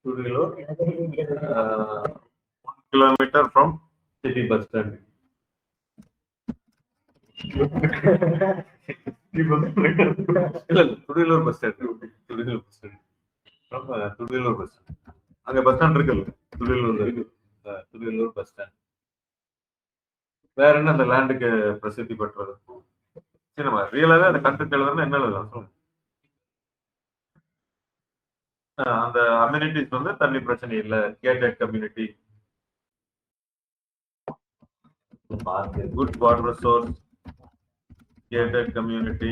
Thudiyalur 1 kilometre from city bus stand. இல்ல Thudiyalur bus stand, Thudiyalur bus stand, Thudiyalur bus stand. அங்க பஸ் ஸ்டாண்ட் இருக்குல்ல, துடியலூர் இருக்கு, துடியலூர் பஸ் ஸ்டாண்ட். வேற என்ன அந்த லேண்டுக்கு பிரசித்தி பெற்றது? சினிமா ரியலாவே அந்த கண்டென்ட் எழுதுனா என்ன எழுதலாம் சொல்லுங்க. அந்த அம்யூனிட்டிஸ் வந்து தண்ணி பிரச்சனை இல்லை, gated community, good water source, gated community,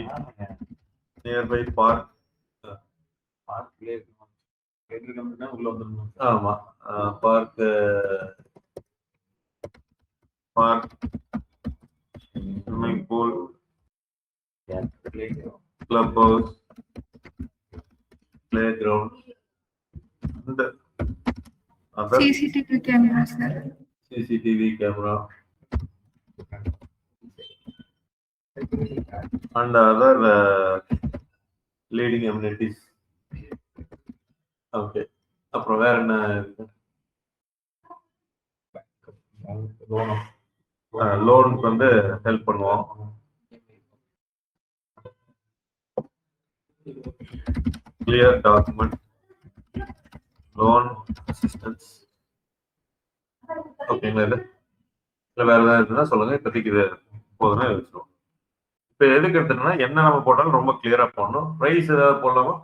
nearby park. உள்ள வந்துடணும். ஆமா, park, swimming pool, club house, play ground, CCTV camera, sir. CCTV camera and other leading amenities. Okay, அப்புறம் வேற என்ன இருக்கு? லோனுக்கு வந்து ஹெல்ப் பண்ணுவோம். Clear document, loan assistance. ஓகேங்களா? இது இல்லை வேற ஏதாவது இருக்குன்னா சொல்லுங்க, இப்போதைக்கு இது போதுன்னா வச்சுருவோம். இப்போ எதுக்கு எடுத்துனா என்ன நம்ம போட்டாலும் ரொம்ப கிளியரா போடணும். ப்ரைஸ் ஏதாவது போடலாமா?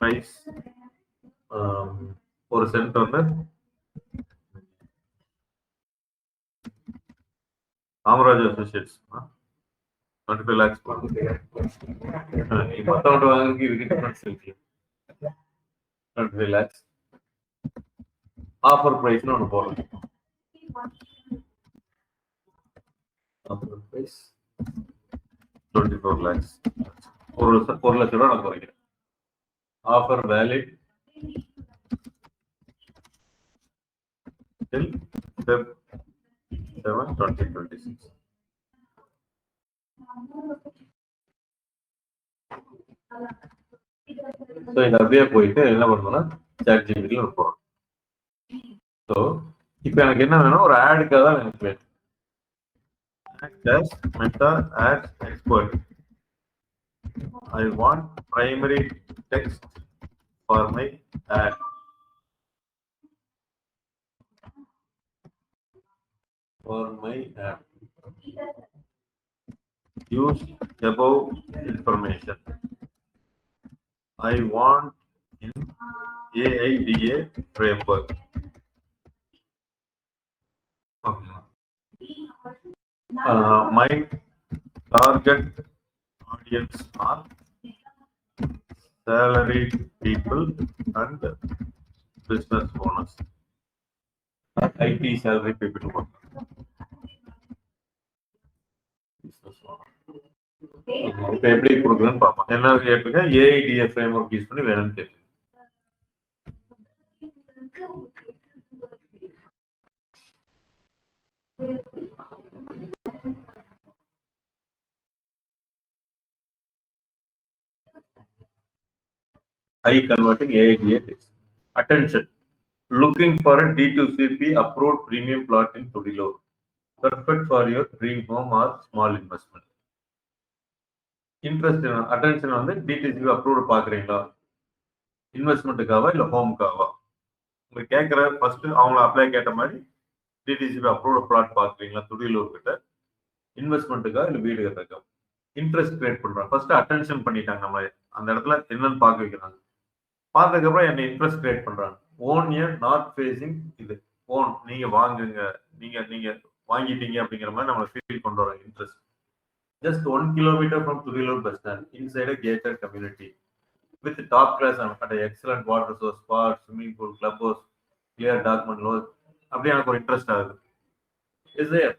ப்ரைஸ் ஒரு சென்ட் வந்து காமராஜ் அசோசியேட்ஸ் 25 lakhs. மற்றவங்க வாங்கறதுக்கு இதுக்கு டிஃபரன்ஸ் இருக்கு. 25 lakhs ஆஃபர் பிரைஸ்னு ஒன்று போடலாம். Offer price 24 lakhs. ஒரு லட்சம் ரூபா நான் குறைக்கிறேன். Offer valid till Feb 7, 2026. So இது அப்படியே போயிட்டு என்ன பண்ணணும்னா சாட் ஜிபிடியில் போகிறோம். ஸோ இப்போ எனக்கு என்ன வேணும்? ஒரு ஆடுக்காக தான் எனக்கு வேணும். Meta ad expert. I want primary text for my ad. For my ad, use above information. I want in AIDA framework. Okay. My target audience are salaried people and business owners. IT salary people. Business owner. இப்போ எப்படி கொடுக்குறேன்னு பார்ப்போம். என்ன கேட்டுங்க? AIDA framework யூஸ் பண்ணி வேணும்னு கேட்டு. I converting AIDA text. Attention. Looking for a D2CP approved premium plot in Tudilur. Perfect for your dream home or small investment. Interest in attention on the D2CP approved பார்க்குறீங்களா? இன்வெஸ்ட்மெண்ட்டுக்காவா இல்லை ஹோம்க்காவா? உங்களுக்கு கேட்குற ஃபர்ஸ்ட் அவங்கள அப்ளை கேட்ட மாதிரி டிடிசிபி அப்ரூவ்ட் பிளாட் பார்க்குறீங்களா துடியலூர் கிட்ட? இன்வெஸ்ட்மெண்ட்டுக்கா இல்லை வீடு கட்டுறக்கா? இன்ட்ரெஸ்ட் கிரியேட் பண்ணுறாங்க. ஃபர்ஸ்ட் அட்டென்ஷன் பண்ணிட்டாங்க, நம்ம அந்த இடத்துல என்னன்னு பார்க்க வைக்கிறாங்க. பார்த்ததுக்கப்புறம் என்ன இன்ட்ரெஸ்ட் கிரியேட் பண்றாங்க. ஓன் ஏ நார்த் ஃபேசிங், இது ஓன் நீங்க வாங்குங்க, நீங்க வாங்கிட்டீங்க அப்படிங்கிற மாதிரி நம்மளை ஃபீல் கொண்டு வராங்க. Interest just 1 kilometer from Tudilur bus stand inside a gated community. with top class and excellent water source, spa, swimming pool, clubhouse, clear document laws. அப்படி எனக்கு ஒரு இன்ட்ரெஸ்ட் ஆகுது. இஸ் தேர்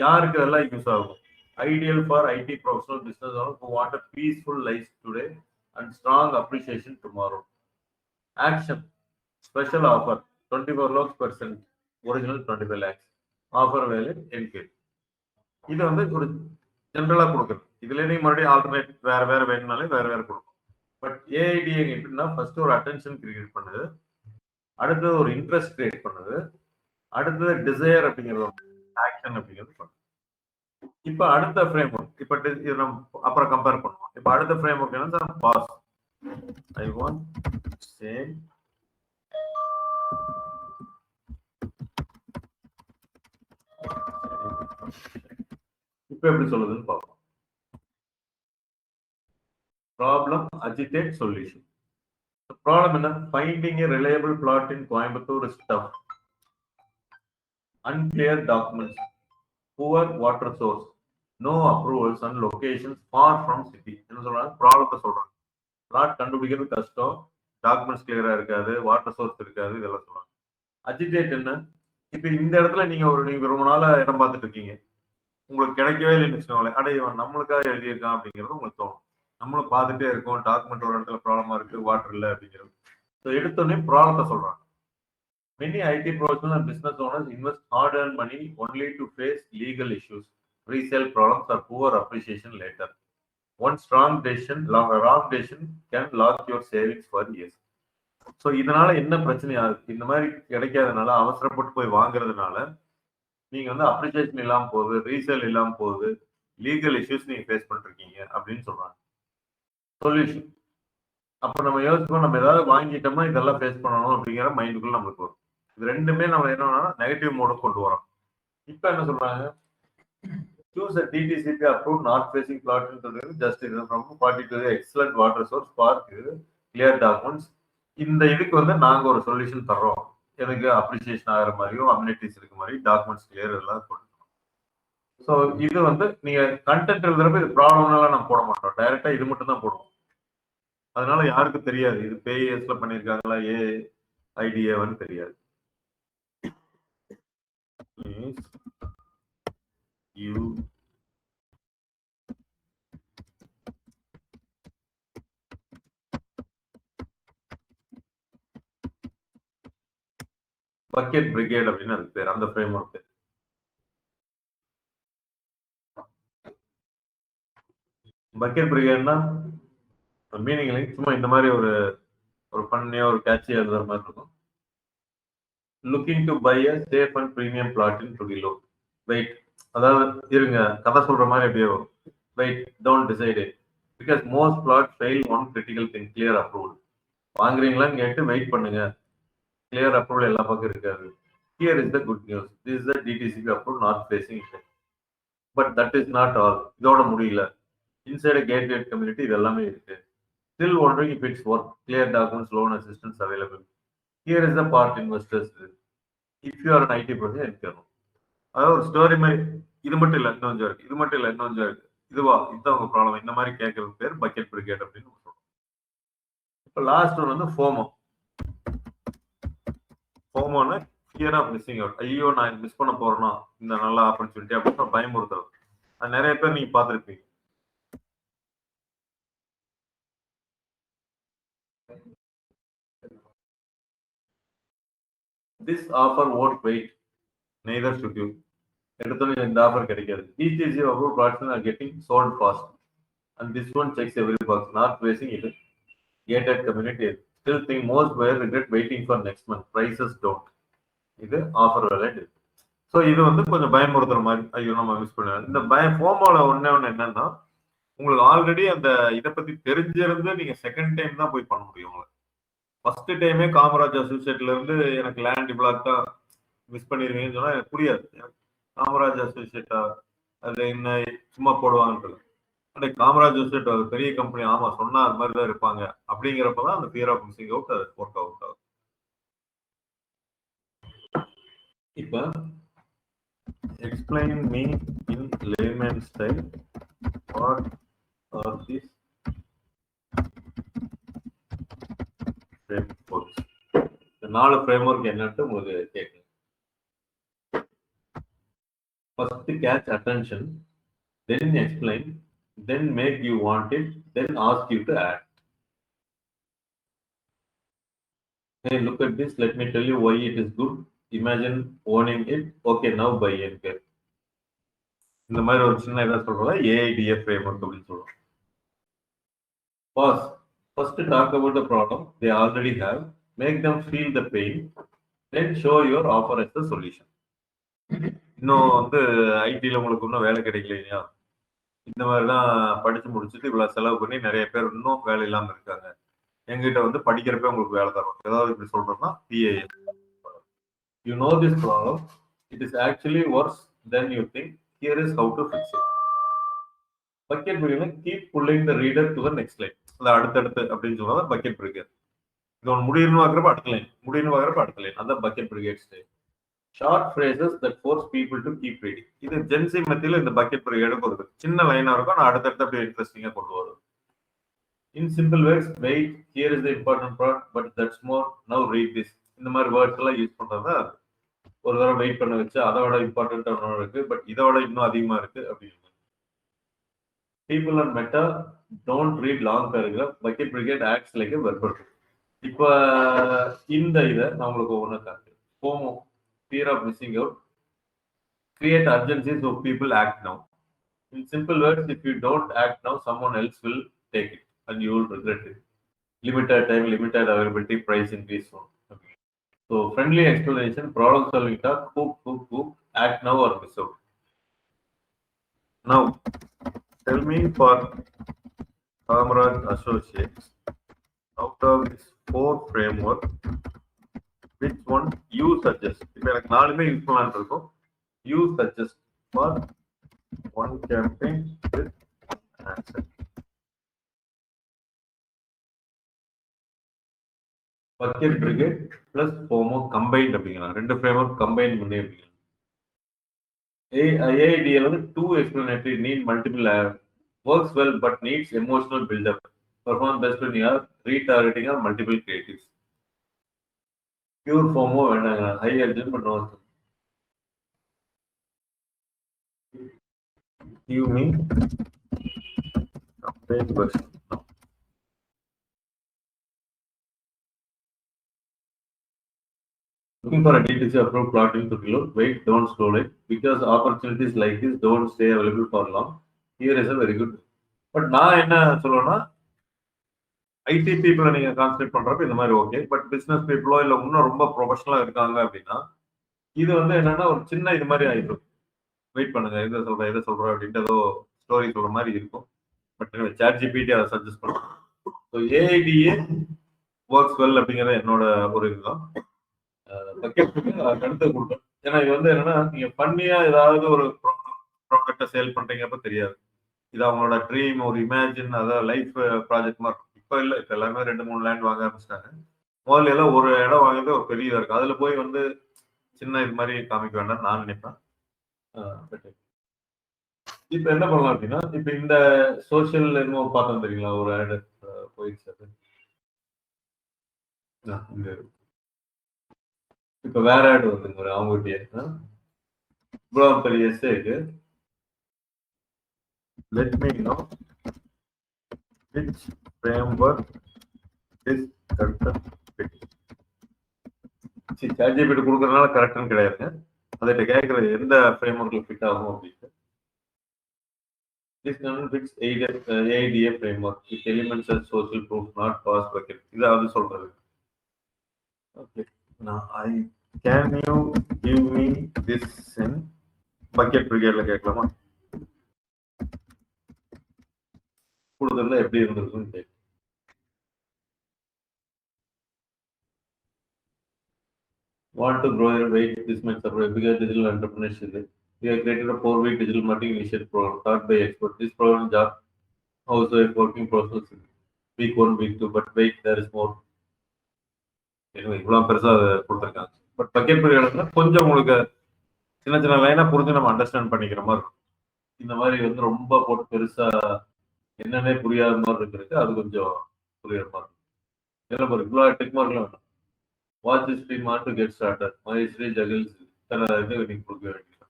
யாருக்கு இதெல்லாம் யூஸ் ஆகும்? Ideal for ID professional business who want a peaceful life today and strong appreciation tomorrow. Action. Special offer 24 lakhs %, original 25 lakhs. Offer value NK. இது வந்து ஒரு ஜென்ரலா கொடுக்குறது. இதுல நீங்க மறுபடியும் ஆல்டர்னேட் வேற வேற வேணும்னாலே வேற வேற கொடுக்கும். பட் ஏஐடிஏ எப்படின்னா ஃபர்ஸ்ட் ஒரு அட்டென்ஷன் கிரியேட் பண்ணுது, அடுத்தது ஒரு இன்ட்ரெஸ்ட் கிரியேட் பண்ணுது, அடுத்தது டிசையர் அப்படிங்கிறது ஆக்ஷன் அப்படிங்கிறது பண்ணுது. இப்ப அடுத்த ஃப்ரேம் ஒர்க் இப்ப இது நம்ம அப்புறம் கம்பேர் பண்ணுவோம். இப்ப அடுத்த ஃப்ரேம் ஒர்க் என்ன? பாஸ். ஐ வாண்ட் சேம் இப்ப எப்படி சொல்லுதுன்னு பார்ப்போம். Problem, agitate, solution. ப்ராப்ளம் என்ன? Finding a reliable plot in Coimbatore is tough. Unclear documents, poor water source, no approvals and locations far from city. என்ன சொல்றாங்க? ப்ராப்ளத்தை சொல்றாங்க. பிளாட் கண்டுபிடிக்கிறது கஷ்டம், டாக்குமெண்ட்ஸ் கிளியரா இருக்காது, வாட்டர் சோர்ஸ் இருக்காது, இதெல்லாம் சொல்றாங்க. அஜிடேட் என்ன? இப்ப இந்த இடத்துல நீங்க ரொம்ப நாளா இடம் பார்த்துட்டு இருக்கீங்க, உங்களுக்கு கிடைக்கவே இல்லைன்னு வச்சுக்கோங்களேன். அட இவன் நம்மளுக்காக எழுதியிருக்கான் அப்படிங்கிறது உங்களுக்கு தோணும். நம்மளும் பார்த்துட்டே இருக்கோம், டாக்குமெண்ட் ஒரு இடத்துல ப்ராப்ளமா இருக்கு, வாட்டர் இல்லை அப்படிங்கிறது. ஸோ எடுத்தோடனே ப்ராப்ளத்தை சொல்றாங்க. Many IT professionals and business owners invest hard-earned money only to face legal issues, resale problems, or poor appreciation later. One wrong decision can lock your savings for years. So இதனால என்ன பிரச்சனை ஆகுது? இந்த மாதிரி கிடைக்காதனால, அவசரப்பட்டு போய் வாங்குறதுனால நீங்க வந்து அப்ரிசியேஷன் இல்லாம போகுது, ரீசேல் இல்லாம போகுது, லீகல் இஷ்யூஸ் நீங்க ஃபேஸ் பண்ணிருக்கீங்க அப்படின்னு சொல்றாங்க. சொல்யூஷன். அப்ப நம்ம யோசிப்போம், நம்ம ஏதாவது வாங்கிட்டோம்னா இதெல்லாம் ஃபேஸ் பண்ணணும் அப்படிங்கிற மைண்டுக்குள்ள நம்மளுக்கு வரும். இது ரெண்டுமே நம்ம என்னன்னா நெகட்டிவ் மோடு கொண்டு வரோம். இப்ப என்ன சொல்றாங்க? Choose a DTCP approved north facing plot ன்னு சொல்றது ஜஸ்ட் இது from 42 excellent water source park clear documents. இந்த இதுக்கு வந்து நாங்க ஒரு சொல்யூஷன் தர்றோம். எனக்கு அப்ரிசியேஷன் ஆகிற மாதிரியும் அம்யூனிட்டிஸ் இருக்க மாதிரி டாக்குமெண்ட்ஸ் கிளியர் எல்லாம் கொடுக்கணும். ஸோ இது வந்து நீங்க கண்டென்ட் எழுதுறப்ப இது ப்ராப்ளம்னால நம்ம போட மாட்டோம், டைரக்டா இது மட்டும் தான் போடுவோம். அதனால யாருக்கும் தெரியாது இது பேஎஸ்ல பண்ணிருக்காங்களா ஏ ஐடியான்னு தெரியாது. பக்கெட் பிரிகேட் அப்படின்னு அதுக்கு பேர், அந்த ஃப்ரேம் ஒர்க். பக்கெட் பிரிகேட்னா மீனிங் இல்லைங்க, சும்மா இந்த மாதிரி ஒரு பண்ணியோ ஒரு கேட்சியா எழுதுற மாதிரி இருக்கும். Looking to buy a safe and premium flat in டுடிலோ. வெயிட், அதாவது இருங்க, கதை சொல்ற மாதிரி எப்படியோ. Wait, don't decide it because most flat fail one critical thing, clear approval. வாங்குறீங்களான்னு கேட்டு வெயிட் பண்ணுங்க, கிளியர் அப்ரூவல் எல்லா பக்கம் இருக்காது. Here is the good news. This is the DTCP approved north facing effect. But that is not all. இதோட முடியல. Inside a gated community இது எல்லாமே இருக்கு. Still wondering if it's worth, clear documents, loan assistance available. Here is the part investors. If you are an IT person, எடுக்கணும். அதாவது ஒரு ஸ்டோரி மாதிரி, இது மட்டும் இல்லை இன்னும் கொஞ்சம் இருக்கு, இது மட்டும் இல்லை இன்னும் கொஞ்சம் இருக்கு, இதுவா இதுதான் உங்க ப்ராப்ளம், இந்த மாதிரி கேட்கறது பேர் பக்கெட் பிரிகேட் அப்படின்னு சொல்றோம். இப்போ லாஸ்ட் ஒன் வந்து ஃபோமோ. ஃபோமோன்னு ஃபியர் ஆஃப் மிஸ்ஸிங் அவுட். ஐயோ நான் மிஸ் பண்ண போறேன்னா இந்த நல்ல ஆப்பர்ச்சுனிட்டி அப்படின்னு பயமுறுத்துறது. அது நிறைய பேர் நீங்க பார்த்துருப்பீங்க. This offer won't wait, neither should you. எடுத்தோன்னே இந்த ஆஃபர் கிடைக்காது. DTCP approved products are getting sold fast, and this one checks every box. Not wasting it. Gated community. Still think most buyers regret waiting for next month. Prices don't. இது ஆஃபர் வேலைட். ஸோ இது வந்து கொஞ்சம் பயமுறுத்துற மாதிரி, ஐயோ நம்ம மிஸ் பண்ணுவோம். இந்த ஃபோமோல ஒன்று என்னன்னா, உங்களுக்கு ஆல்ரெடி அந்த இதை பத்தி தெரிஞ்சிருந்து நீங்க செகண்ட் டைம் தான் போய் பண்ண முடியும். உங்களுக்கு ஃபர்ஸ்ட் டைமே காமராஜ் அசோசியேட்ல இருந்து எனக்கு லேண்ட் பிளாக் தான் மிஸ் பண்ணிருவீங்கன்னு சொன்னா எனக்கு புரியாது. காமராஜ் அசோசியேட்டா அது என்ன சும்மா போடுவாங்கன்றது. அந்த காமராஜ் அசோசியேட் அது பெரிய கம்பெனி, ஆமா சொன்னா அது மாதிரி தான் இருப்பாங்க அப்படிங்கிறப்பதான் அந்த ஃபியர் ஆஃப் மிஸ்ஸிங் அவுட் அது ஒர்க் அவுட் ஆகும். இப்ப explain me in layman's style what are these 4 framework என்னன்ட்டு உங்களுக்கு கேட்குங்க. First catch attention, then explain, then make you want it, then ask you to act. Hey, look at this. Let me tell you why it is good. Imagine owning it. Okay, now buy it. இந்த மாதிரி ஒரு சின்ன இதை சொல்றதா AIDA framework அப்படின்னு சொல்றோம். First talk about the problem they already have. Make them feel the pain. Then show your offer as the solution. இன்னும் வந்து ஐடியில் உங்களுக்கு இன்னும் வேலை கிடைக்கலையா, இந்த மாதிரிலாம் படிச்சு முடிச்சுட்டு இவ்வளவு செலவு பண்ணி நிறைய பேர் இன்னும் வேலை இல்லாம இருக்காங்க, எங்கிட்ட வந்து படிக்கிறப்ப உங்களுக்கு வேலை தரும், ஏதாவது இப்படி சொல்றோம்னா PAS. You know this problem, it is actually worse than you think. Here is how to fix it. Bucket brigade, keep pulling the reader to the next line. அது அடுத்தடுத்து அப்படின்னு சொல்றதா பக்கெட் பிரிகேட். இது ஒன்று முடியணும் ஆகிறப்ப அடுத்த லைன், முடியணும் ஆகிறப்ப அடுத்த லைன், அதான் bucket brigade style. Short phrases that force people to keep reading. இது ஜென்சி மத்தியில இந்த பக்கெட் பிரிகேட் போகுது. சின்ன லைனா இருக்கும், நான் அடுத்தடுத்து அப்படியே இன்ட்ரெஸ்டிங்கா கொண்டு வரும். In simple words, wait, here is the important part, but that's more, now read this. இந்த மாதிரி வேர்ட்ஸ் எல்லாம் யூஸ் பண்றதா ஒரு தடவை வெயிட் பண்ண வச்சு அதை விட இம்பார்ட்டன்டான இருக்கு, பட் இதை விட இன்னும் அதிகமா இருக்கு அப்படின்னு. People on Meta don't read long paragraph. Bucket brigade acts like a verbal. இப்போ இந்த இதை நான் உங்களுக்கு ஒவ்வொன்றா காட்டுறேன். FOMO, fear of missing out, create urgency so people act now. In simple words, if you don't act now, someone else will take it and you will regret it. Limited time, limited availability, price increase soon. Okay. So friendly explanation, problem solving talk, hook, act now or miss out. Now, tell me for Kamaraj Associates, out of this 4 framework, which one you suggest? இப்போ எனக்கு 4மே யூஸ் பண்ணலான்னு இருக்கும். You suggest for one campaign with answer. Bucket brigade plus FOMO combined அப்படிங்களா, 2 framework combine பண்ணி அப்படிங்களா. AIDA வந்து 2 explanatory, need multiple works well but needs emotional build-up. Perform best when you are retargeting or multiple creatives. Pure FOMO வேண்டாங்க, high urgent but no. You mean campaign version? No. Looking for a DTC approved plotting to reload. Wait, don't slow it, because opportunities like this don't stay available for long. Here is a very good. But நான் என்ன சொல்லுவேன்னா, ஐடி பீப்புளை நீங்க கான்சென்ட்ரேட் பண்றப்ப இந்த மாதிரி ஓகே, பட் பிசினஸ் பீப்புளோ இல்லை இன்னும் ரொம்ப ப்ரொஃபஷனலா இருக்காங்க அப்படின்னா இது வந்து என்னன்னா ஒரு சின்ன இது மாதிரி ஆயிடும். வெயிட் பண்ணுங்க, எதை சொல்றேன் அப்படின்ட்டு ஏதோ ஸ்டோரி சொல்ற மாதிரி இருக்கும். பட் ChatGPT அதை சஜஸ்ட் பண்ணுறேன். ஸோ AIDA ஒர்க்ஸ் வெல் அப்படிங்கிறது என்னோட ஒரு இதுதான். கருத்தை கொடுப்பேன். ஏன்னா இது வந்து என்னன்னா, நீங்க பண்ணியா ஏதாவது ஒரு ப்ராடக்டை சேல் பண்றீங்கப்ப தெரியாது. இது அவங்களோட ட்ரீம், ஒரு இமேஜின், அதாவது லைஃப் ப்ராஜெக்ட் மாதிரி. இப்போ இல்லை, இப்போ எல்லாமே 2-3 லேண்ட் வாங்க ஆரம்பிச்சிட்டாங்க. முதல்ல எல்லாம் ஒரு இடம் வாங்கிட்டு ஒரு பெரிய இதாக இருக்கு, அதுல போய் வந்து சின்ன இது மாதிரி காமிக்க வேண்டாம் நான் நினைப்பேன். இப்ப என்ன பண்ணலாம் அப்படின்னா, இப்ப இந்த சோசியல் என்னமோ பார்த்தோம் தெரியுங்களா, ஒரு ஆட் போயிடுச்சு. இப்ப வேற ஆட் வந்துங்க அவங்ககிட்டயே. இவ்வளவு பெரிய எஸ்ஸேக்கு let me know which framework is correct. ChatGPT கொடுக்கறதுனால கரெக்ட்னு கிடையாதுங்க, அதை கேட்கற எந்த ஃப்ரேம்வொர்க்ல ஃபிட் ஆகும் அப்படின்ட்டு. This can fix AIDA framework with elements as social proof, not past bucket. இதாவது சொல்றது. Okay. Now can you give me this in bucket brigade ல கேட்கலாமா? கூடுதல்ல எப்படி இருந்திருக்குன்னு கேட்க. Want to grow your weight, this might survive because digital entrepreneurship. We have created a 4-week digital marketing initiative program taught by experts. This program job housewife working professionals week 1, week 2, but wait, there is more. Anyway, இவ்வளவு பெருசா கொடுத்துருக்காங்க. பட் பக்கெட் பீரியட்ல கொஞ்சம் உங்களுக்கு சின்ன சின்ன லைனா புரிஞ்சு நம்ம அண்டர்ஸ்டாண்ட் பண்ணிக்கிற மாதிரி இருக்கும். இந்த மாதிரி வந்து ரொம்ப போட்டு பெருசா என்னன்னே புரியாத மாதிரி இருக்கிறது, அது கொஞ்சம் புரியுற மாதிரி இருக்கும். இவ்வளவு டெக் மார்க்லாம் வேணும். Watch stream on to get started Maheswari ஜகில்ஸ் இத்தனை இது நீங்க கொடுக்க வேண்டியது.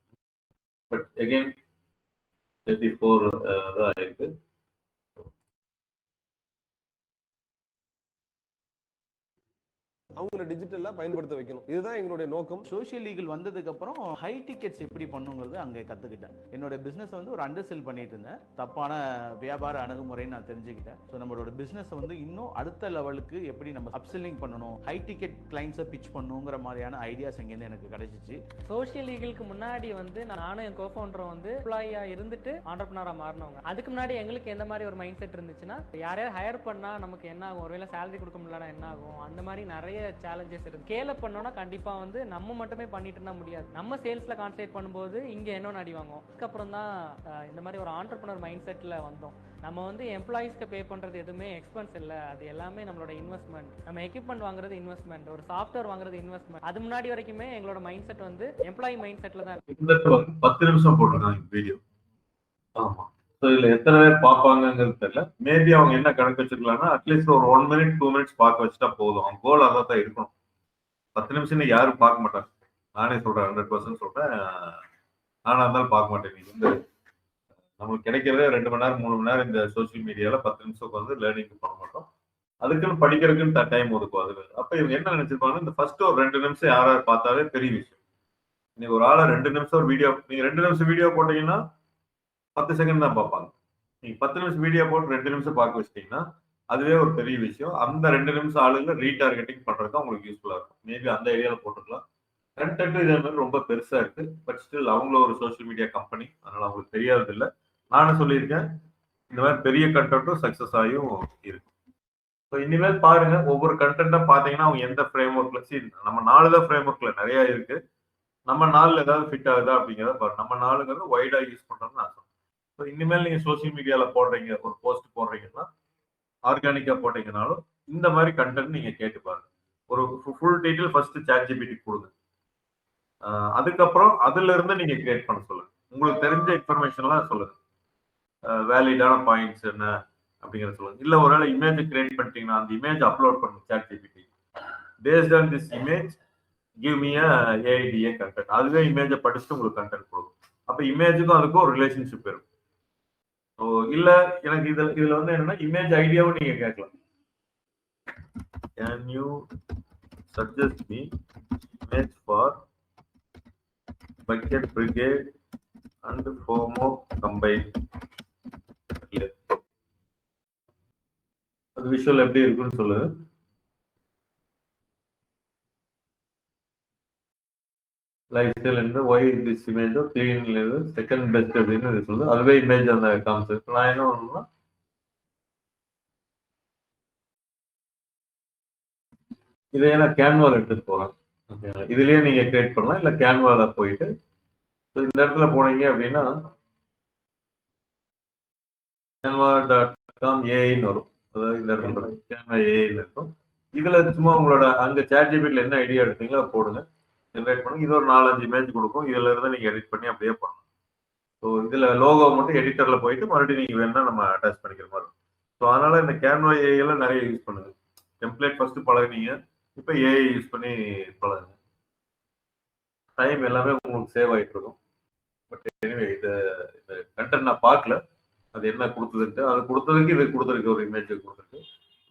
பட் அகெயின் 34 தான் ஆயிருக்கு. அவங்கள டிஜிட்டலா பயன்படுத்த வைக்கணும். இதுதான் எங்களுடைய நோக்கம். சோஷியல் லீகல் வந்ததுக்கு அப்புறம் ஹை டிக்கெட்ஸ் எப்படி பண்ணுங்கிறது அங்கே கத்துக்கிட்டேன். என்னோட பிசினஸ் வந்து ஒரு அண்டர்செல் பண்ணிட்டு இருந்தேன். தப்பான வியாபார அணுகுமுறைன்னு நான் தெரிஞ்சுக்கிட்டேன். ஸோ நம்மளோட பிசினஸ் வந்து இன்னும் அடுத்த லெவலுக்கு எப்படி நம்ம அப்செல்லிங் பண்ணணும், ஹை டிக்கெட் கிளைண்ட்ஸை பிச் பண்ணணுங்கிற மாதிரியான ஐடியாஸ் எங்கேருந்து எனக்கு கிடைச்சிச்சு. சோஷியல் லீகலுக்கு முன்னாடி வந்து நானும் என் கோஃபவுண்டரும் வந்து எம்ப்ளாயியா இருந்துட்டு ஆண்டர்பனரா மாறினவங்க. அதுக்கு முன்னாடி எங்களுக்கு எந்த மாதிரி ஒரு மைண்ட் செட் இருந்துச்சுன்னா, யாரையாவது ஹையர் பண்ணா நமக்கு என்ன ஆகும், ஒருவேளை சேலரி கொடுக்க முடியலன்னா என்ன ஆகும், அந்த மாதிரி நிறைய சேலஞ்சஸ் இருக்கு. ஸ்கேல் அப் பண்ணோம்னா கண்டிப்பா வந்து நம்ம மட்டுமே பண்ணிட்டு இருந்தா முடியாது. நம்ம சேல்ஸ்ல கான்சென்ட்ரேட் பண்ணும்போது இங்க என்ன அடி வாங்குவோம். அதுக்கப்புறம் தான் இந்த மாதிரி ஒரு ஆண்டர்பனர் மைண்ட் செட்ல வந்தோம். நம்ம வந்து எம்ப்ளாயிஸ்க்கு பே பண்றது எதுவுமே எக்ஸ்பென்ஸ் இல்ல, அது எல்லாமே நம்மளோட இன்வெஸ்ட்மெண்ட். நம்ம எக்யூப்மெண்ட் வாங்குறது இன்வெஸ்ட்மெண்ட், ஒரு சாஃப்ட்வேர் வாங்குறது இன்வெஸ்ட்மெண்ட். அது முன்னாடி வரைக்குமே எங்களோட மைண்ட் செட் வந்து எம்ப்ளாயி மைண்ட் செட்ல தான் இருக்கு. இந்த 10 நிமிஷம் போட்டிருக்காங்க வீடியோ. ஆமா. ஸோ இதுல எத்தனை பேர் பார்ப்பாங்கிறது தெரியல. மேபி அவங்க என்ன கணக்கு வச்சிருக்கலாம்னா அட்லீஸ்ட் ஒரு 1 minute 2 minutes பார்க்க வச்சுட்டா போதும். அவங்க கோல் அதான் தான் இருக்கணும். 10 நிமிஷம் யாரும் பார்க்க மாட்டாங்க. நானே சொல்றேன், 100% சொல்றேன். நானா இருந்தாலும் பார்க்க மாட்டேன். இந்த நம்மளுக்கு கிடைக்கிறதே 2 மணி நேரம் 3 மணி நேரம் இந்த சோசியல் மீடியால 10 நிமிஷம் வந்து லேர்னிங் பண்ண மாட்டோம். அதுக்குன்னு படிக்கிறதுக்குன்னு டைம் ஒதுக்கும். அது அப்ப இவங்க என்ன நினைச்சிருப்பாங்க, இந்த ஃபர்ஸ்ட் ஒரு 2 நிமிஷம் யாராவது பார்த்தாலே பெரிய விஷயம். நீங்க ஒரு ஆளை 2 நிமிஷம் ஒரு வீடியோ, நீங்க 2 நிமிஷம் வீடியோ போட்டீங்கன்னா 10 செகண்ட் தான் பார்ப்பாங்க. நீங்க 10 நிமிஷம் வீடியோ போட்டு 2 நிமிஷம் பார்க்க வச்சிட்டீங்கன்னா அதுவே ஒரு பெரிய விஷயம். அந்த 2 நிமிஷம் ஆளுங்க ரீடார்கெட்டிங் பண்றதுக்கு உங்களுக்கு யூஸ்ஃபுல்லா இருக்கும். மேபி அந்த ஏரியால போட்டுக்கலாம். கண்டென்ட் இதே மாதிரி ரொம்ப பெருசா இருக்கு. பட் ஸ்டில் அவங்கள ஒரு சோசியல் மீடியா கம்பெனி, அதனால அவங்களுக்கு தெரியாது இல்லை. நானும் சொல்லியிருக்கேன், இந்த மாதிரி பெரிய கண்டென்ட்டும் சக்சஸ் ஆகியும் இருக்கு. ஸோ இனிமேல் பாருங்க, ஒவ்வொரு கண்டென்ட்டா பாத்தீங்கன்னா அவங்க எந்த ஃப்ரேம் ஒர்க்ல, நம்ம 4 தான் ஃப்ரேம் ஒர்க்ல நிறைய இருக்கு. நம்ம 4 ஏதாவது ஃபிட் ஆகுதா அப்படிங்கிறத பாருங்க. நம்ம 4ங்கிறது வைடா யூஸ் பண்றோம்னு நான் சொல்றேன். ஸோ இனிமேல் நீங்க சோசியல் மீடியால போடுறீங்க, ஒரு போஸ்ட் போடுறீங்கன்னா ஆர்கானிக்கா போட்டீங்கன்னாலும் இந்த மாதிரி கண்டென்ட் நீங்க கேட்டு பாருங்க. ஒரு ஃபுல் டீட்டெயில் ஃபர்ஸ்ட் ChatGPT கொடுங்க. அதுக்கப்புறம் அதுல இருந்து நீங்க கிரியேட் பண்ண சொல்லுங்க. உங்களுக்கு தெரிஞ்ச இன்ஃபர்மேஷன்லாம் சொல்லுங்க. வேலிடான பாயிண்ட்ஸ் என்ன அப்படிங்கிறத சொல்லுங்க. இல்ல ஒருவேளை இமேஜ் கிரியேட் பண்ணிட்டீங்கன்னா அந்த இமேஜ் அப்லோட் பண்ணுங்க ChatGPT. Based on this image give me AIDA content. அதுவே இமேஜை படிச்சுட்டு உங்களுக்கு கண்டென்ட் கொடுக்கும். அப்ப இமேஜுக்கும் அதுக்கும் ஒரு ரிலேஷன்ஷிப் இருக்கும். ஸோ இல்ல எனக்கு இதுல வந்து என்னன்னா இமேஜ் ஐடியாவும் நீங்க கேட்கலாம். Can you suggest me image for bucket brigade and FOMO combined? அது விஷுவல் எப்படி இருக்குன்னு சொல்லுது. லைஃப் ஸ்டைல் இருந்து ஒய் திஸ் இமேஜோ க்ளீன்ல செகண்ட் பெஸ்ட் அப்படின்னு இது சொல்லுது. அதுவே இமேஜ் அந்த கான்செப்ட். நான் என்ன பண்ணணும்னா இதை நான் கேன்வால எடுத்துட்டு போறேன். இதுலயே நீங்க கிரியேட் பண்ணலாம், இல்ல கேன்வால போயிட்டு இந்த இடத்துல போனீங்க அப்படின்னா canva.com AI-ன்னு வரும். அதாவது இந்த இடத்துல கேன்வா AI-ன்னு இருக்கும். இதுல சும்மா உங்களோட அங்க ChatGPT-ல என்ன ஐடியா எடுத்தீங்களோ அதை போடுங்க, ஜென்ரேட் பண்ணுங்க. இது ஒரு 4-5 இமேஜ் கொடுக்கும். இதுல இருந்து நீங்க எடிட் பண்ணி அப்படியே பண்ணணும். ஸோ இதுல லோகோ மட்டும் எடிட்டர்ல போயிட்டு மறுபடியும் நீங்க வேணா நம்ம அட்டாச் பண்ணிக்கிற மாதிரி இருக்கும். ஸோ அதனால இந்த கேன்வா AI-ல நிறைய யூஸ் பண்ணுங்க. டெம்ப்ளேட் ஃபர்ஸ்ட் பழகுனீங்க, இப்போ AI யூஸ் பண்ணி பழகுங்க. டைம் எல்லாமே உங்களுக்கு சேவ் ஆகிட்டு இருக்கும். பட் எனிவே இந்த கண்டென்ட் நான் பார்க்கல, அது என்ன கொடுத்ததுன்ட்டு. அது கொடுத்ததுக்கு இது கொடுத்துருக்கு, ஒரு இமேஜ் கொடுத்துருக்கு.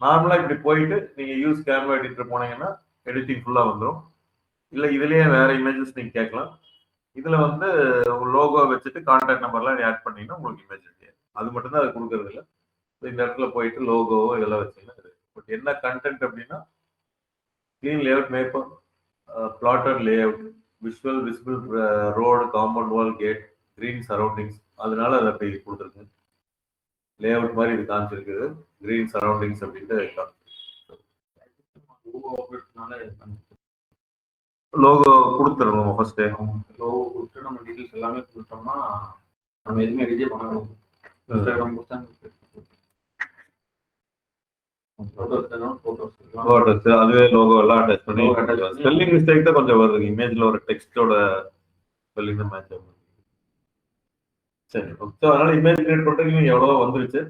நார்மலாக இப்படி போயிட்டு நீங்கள் யூஸ் கேன்வா எடிட்டர் போனீங்கன்னா எடிட்டிங் ஃபுல்லாக வந்துடும். இல்லை இதுலேயே வேற இமேஜஸ் நீங்கள் கேட்கலாம். இதில் வந்து உங்கள் லோகோ வச்சுட்டு கான்டாக்ட் நம்பர்லாம் ஆட் பண்ணீங்கன்னா உங்களுக்கு இமேஜ் ரெடி. அது மட்டும்தான் அது கொடுக்கறது இல்லை. இந்த இடத்துல போயிட்டு லோகோவோ இதெல்லாம் வச்சிங்கன்னா இது. பட் என்ன கண்டென்ட் அப்படின்னா clean layout, map, plotted layout, visual visible road, compound wall, gate, green surroundings. அதனால அதை அப்படி கொடுத்துருக்கு. லேஅவுட் மாதிரி இது காமிச்சிருக்குது. கிரீன் சரௌண்டிங்ஸ் அப்படின்ட்டு லோகோ கொடுத்துருவோம். ஃபர்ஸ்ட் லோகோ கொடுத்து நம்ம டீட்டெயில்ஸ் எல்லாமே கொடுத்தோம்னா நம்ம எதுவுமே எடிட்டே பண்ணணும். அதுவே லோகோ எல்லாம் அட்டாச் பண்ணி ஸ்பெல்லிங் மிஸ்டேக் தான் கொஞ்சம் வருது. இமேஜ்ல ஒரு டெக்ஸ்டோட ஸ்பெல்லிங் தான் மேட்ச் ஆகும். சரி, ஸோ அதனால இமேஜ் கிரியேட் பண்ணுறதுக்கு எவ்வளோ வந்துருச்சு.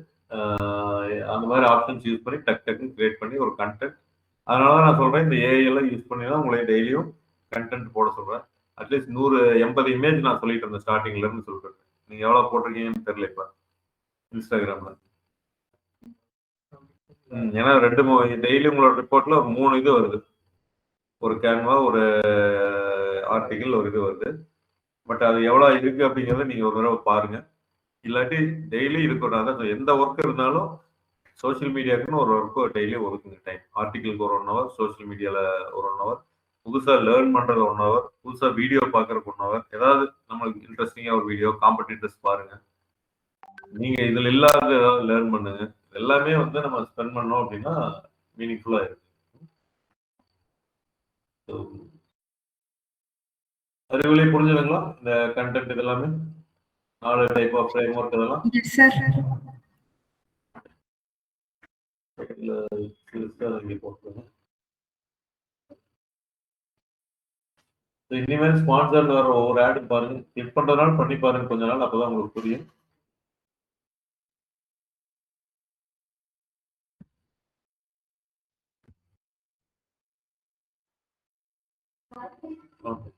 அந்த மாதிரி ஆப்ஷன்ஸ் யூஸ் பண்ணி டக்குன்னு கிரியேட் பண்ணி ஒரு கண்டென்ட் அதனால தான் நான் சொல்றேன், இந்த ஏஐ எல்லாம் யூஸ் பண்ணி தான் உங்களை டெய்லியும் கண்டென்ட் போட சொல்றேன். அட்லீஸ்ட் 180 இமேஜ் நான் சொல்லிட்டு இருந்தேன் ஸ்டார்டிங்ல இருந்து சொல்றேன். நீங்க எவ்வளவு போட்டிருக்கீங்கன்னு தெரியல இப்ப இன்ஸ்டாகிராம்ல. ஏன்னா டெய்லி உங்களோட ரிப்போர்ட்ல ஒரு 3 இது வருது. ஒரு கேன்வா, ஒரு ஆர்டிகிள், ஒரு இது வருது. பட் அது எவ்வளவு இருக்கு அப்படிங்கறத நீங்க ஒரு தடவை பாருங்க. இல்லாட்டி டெய்லி இருக்கணும். அதான் எந்த ஒர்க் இருந்தாலும் சோஷியல் மீடியாவுக்குன்னு ஒரு ஒர்க்கு டெய்லி ஒதுக்குங்க டைம். ஆர்டிகிளுக்கு ஒரு 1 ஹவர், சோஷியல் மீடியால ஒரு 1 ஹவர், புதுசா லேர்ன் பண்றது 1 ஹவர், புதுசா வீடியோ பார்க்கறதுக்கு 1 ஹவர், ஏதாவது நம்மளுக்கு இன்ட்ரெஸ்டிங்கா ஒரு வீடியோ, காம்படிட்டர்ஸ் பாருங்க. நீங்க இதுல இல்லாத ஏதாவது லேர்ன் பண்ணுங்க. எல்லாமே வந்து நம்ம ஸ்பெண்ட் பண்ணோம் அப்படின்னா மீனிங்ஃபுல்லா இருக்கு. அறிவுரை புரிஞ்சுதுங்களா? இந்த கண்டென்ட் இதெல்லாமே 4 டைப் ஆஃப் ஃப்ரேம் ஒர்க் இதெல்லாம் Yes, sir. இங்கே போட்டுருங்க. இனிமேல் ஸ்பான்சர்ல வர ஒவ்வொரு ஆடு பாருங்க, கிளிக் பண்றதுனால பண்ணி பாருங்க கொஞ்ச நாள், அப்பதான் உங்களுக்கு புரியும். Okay.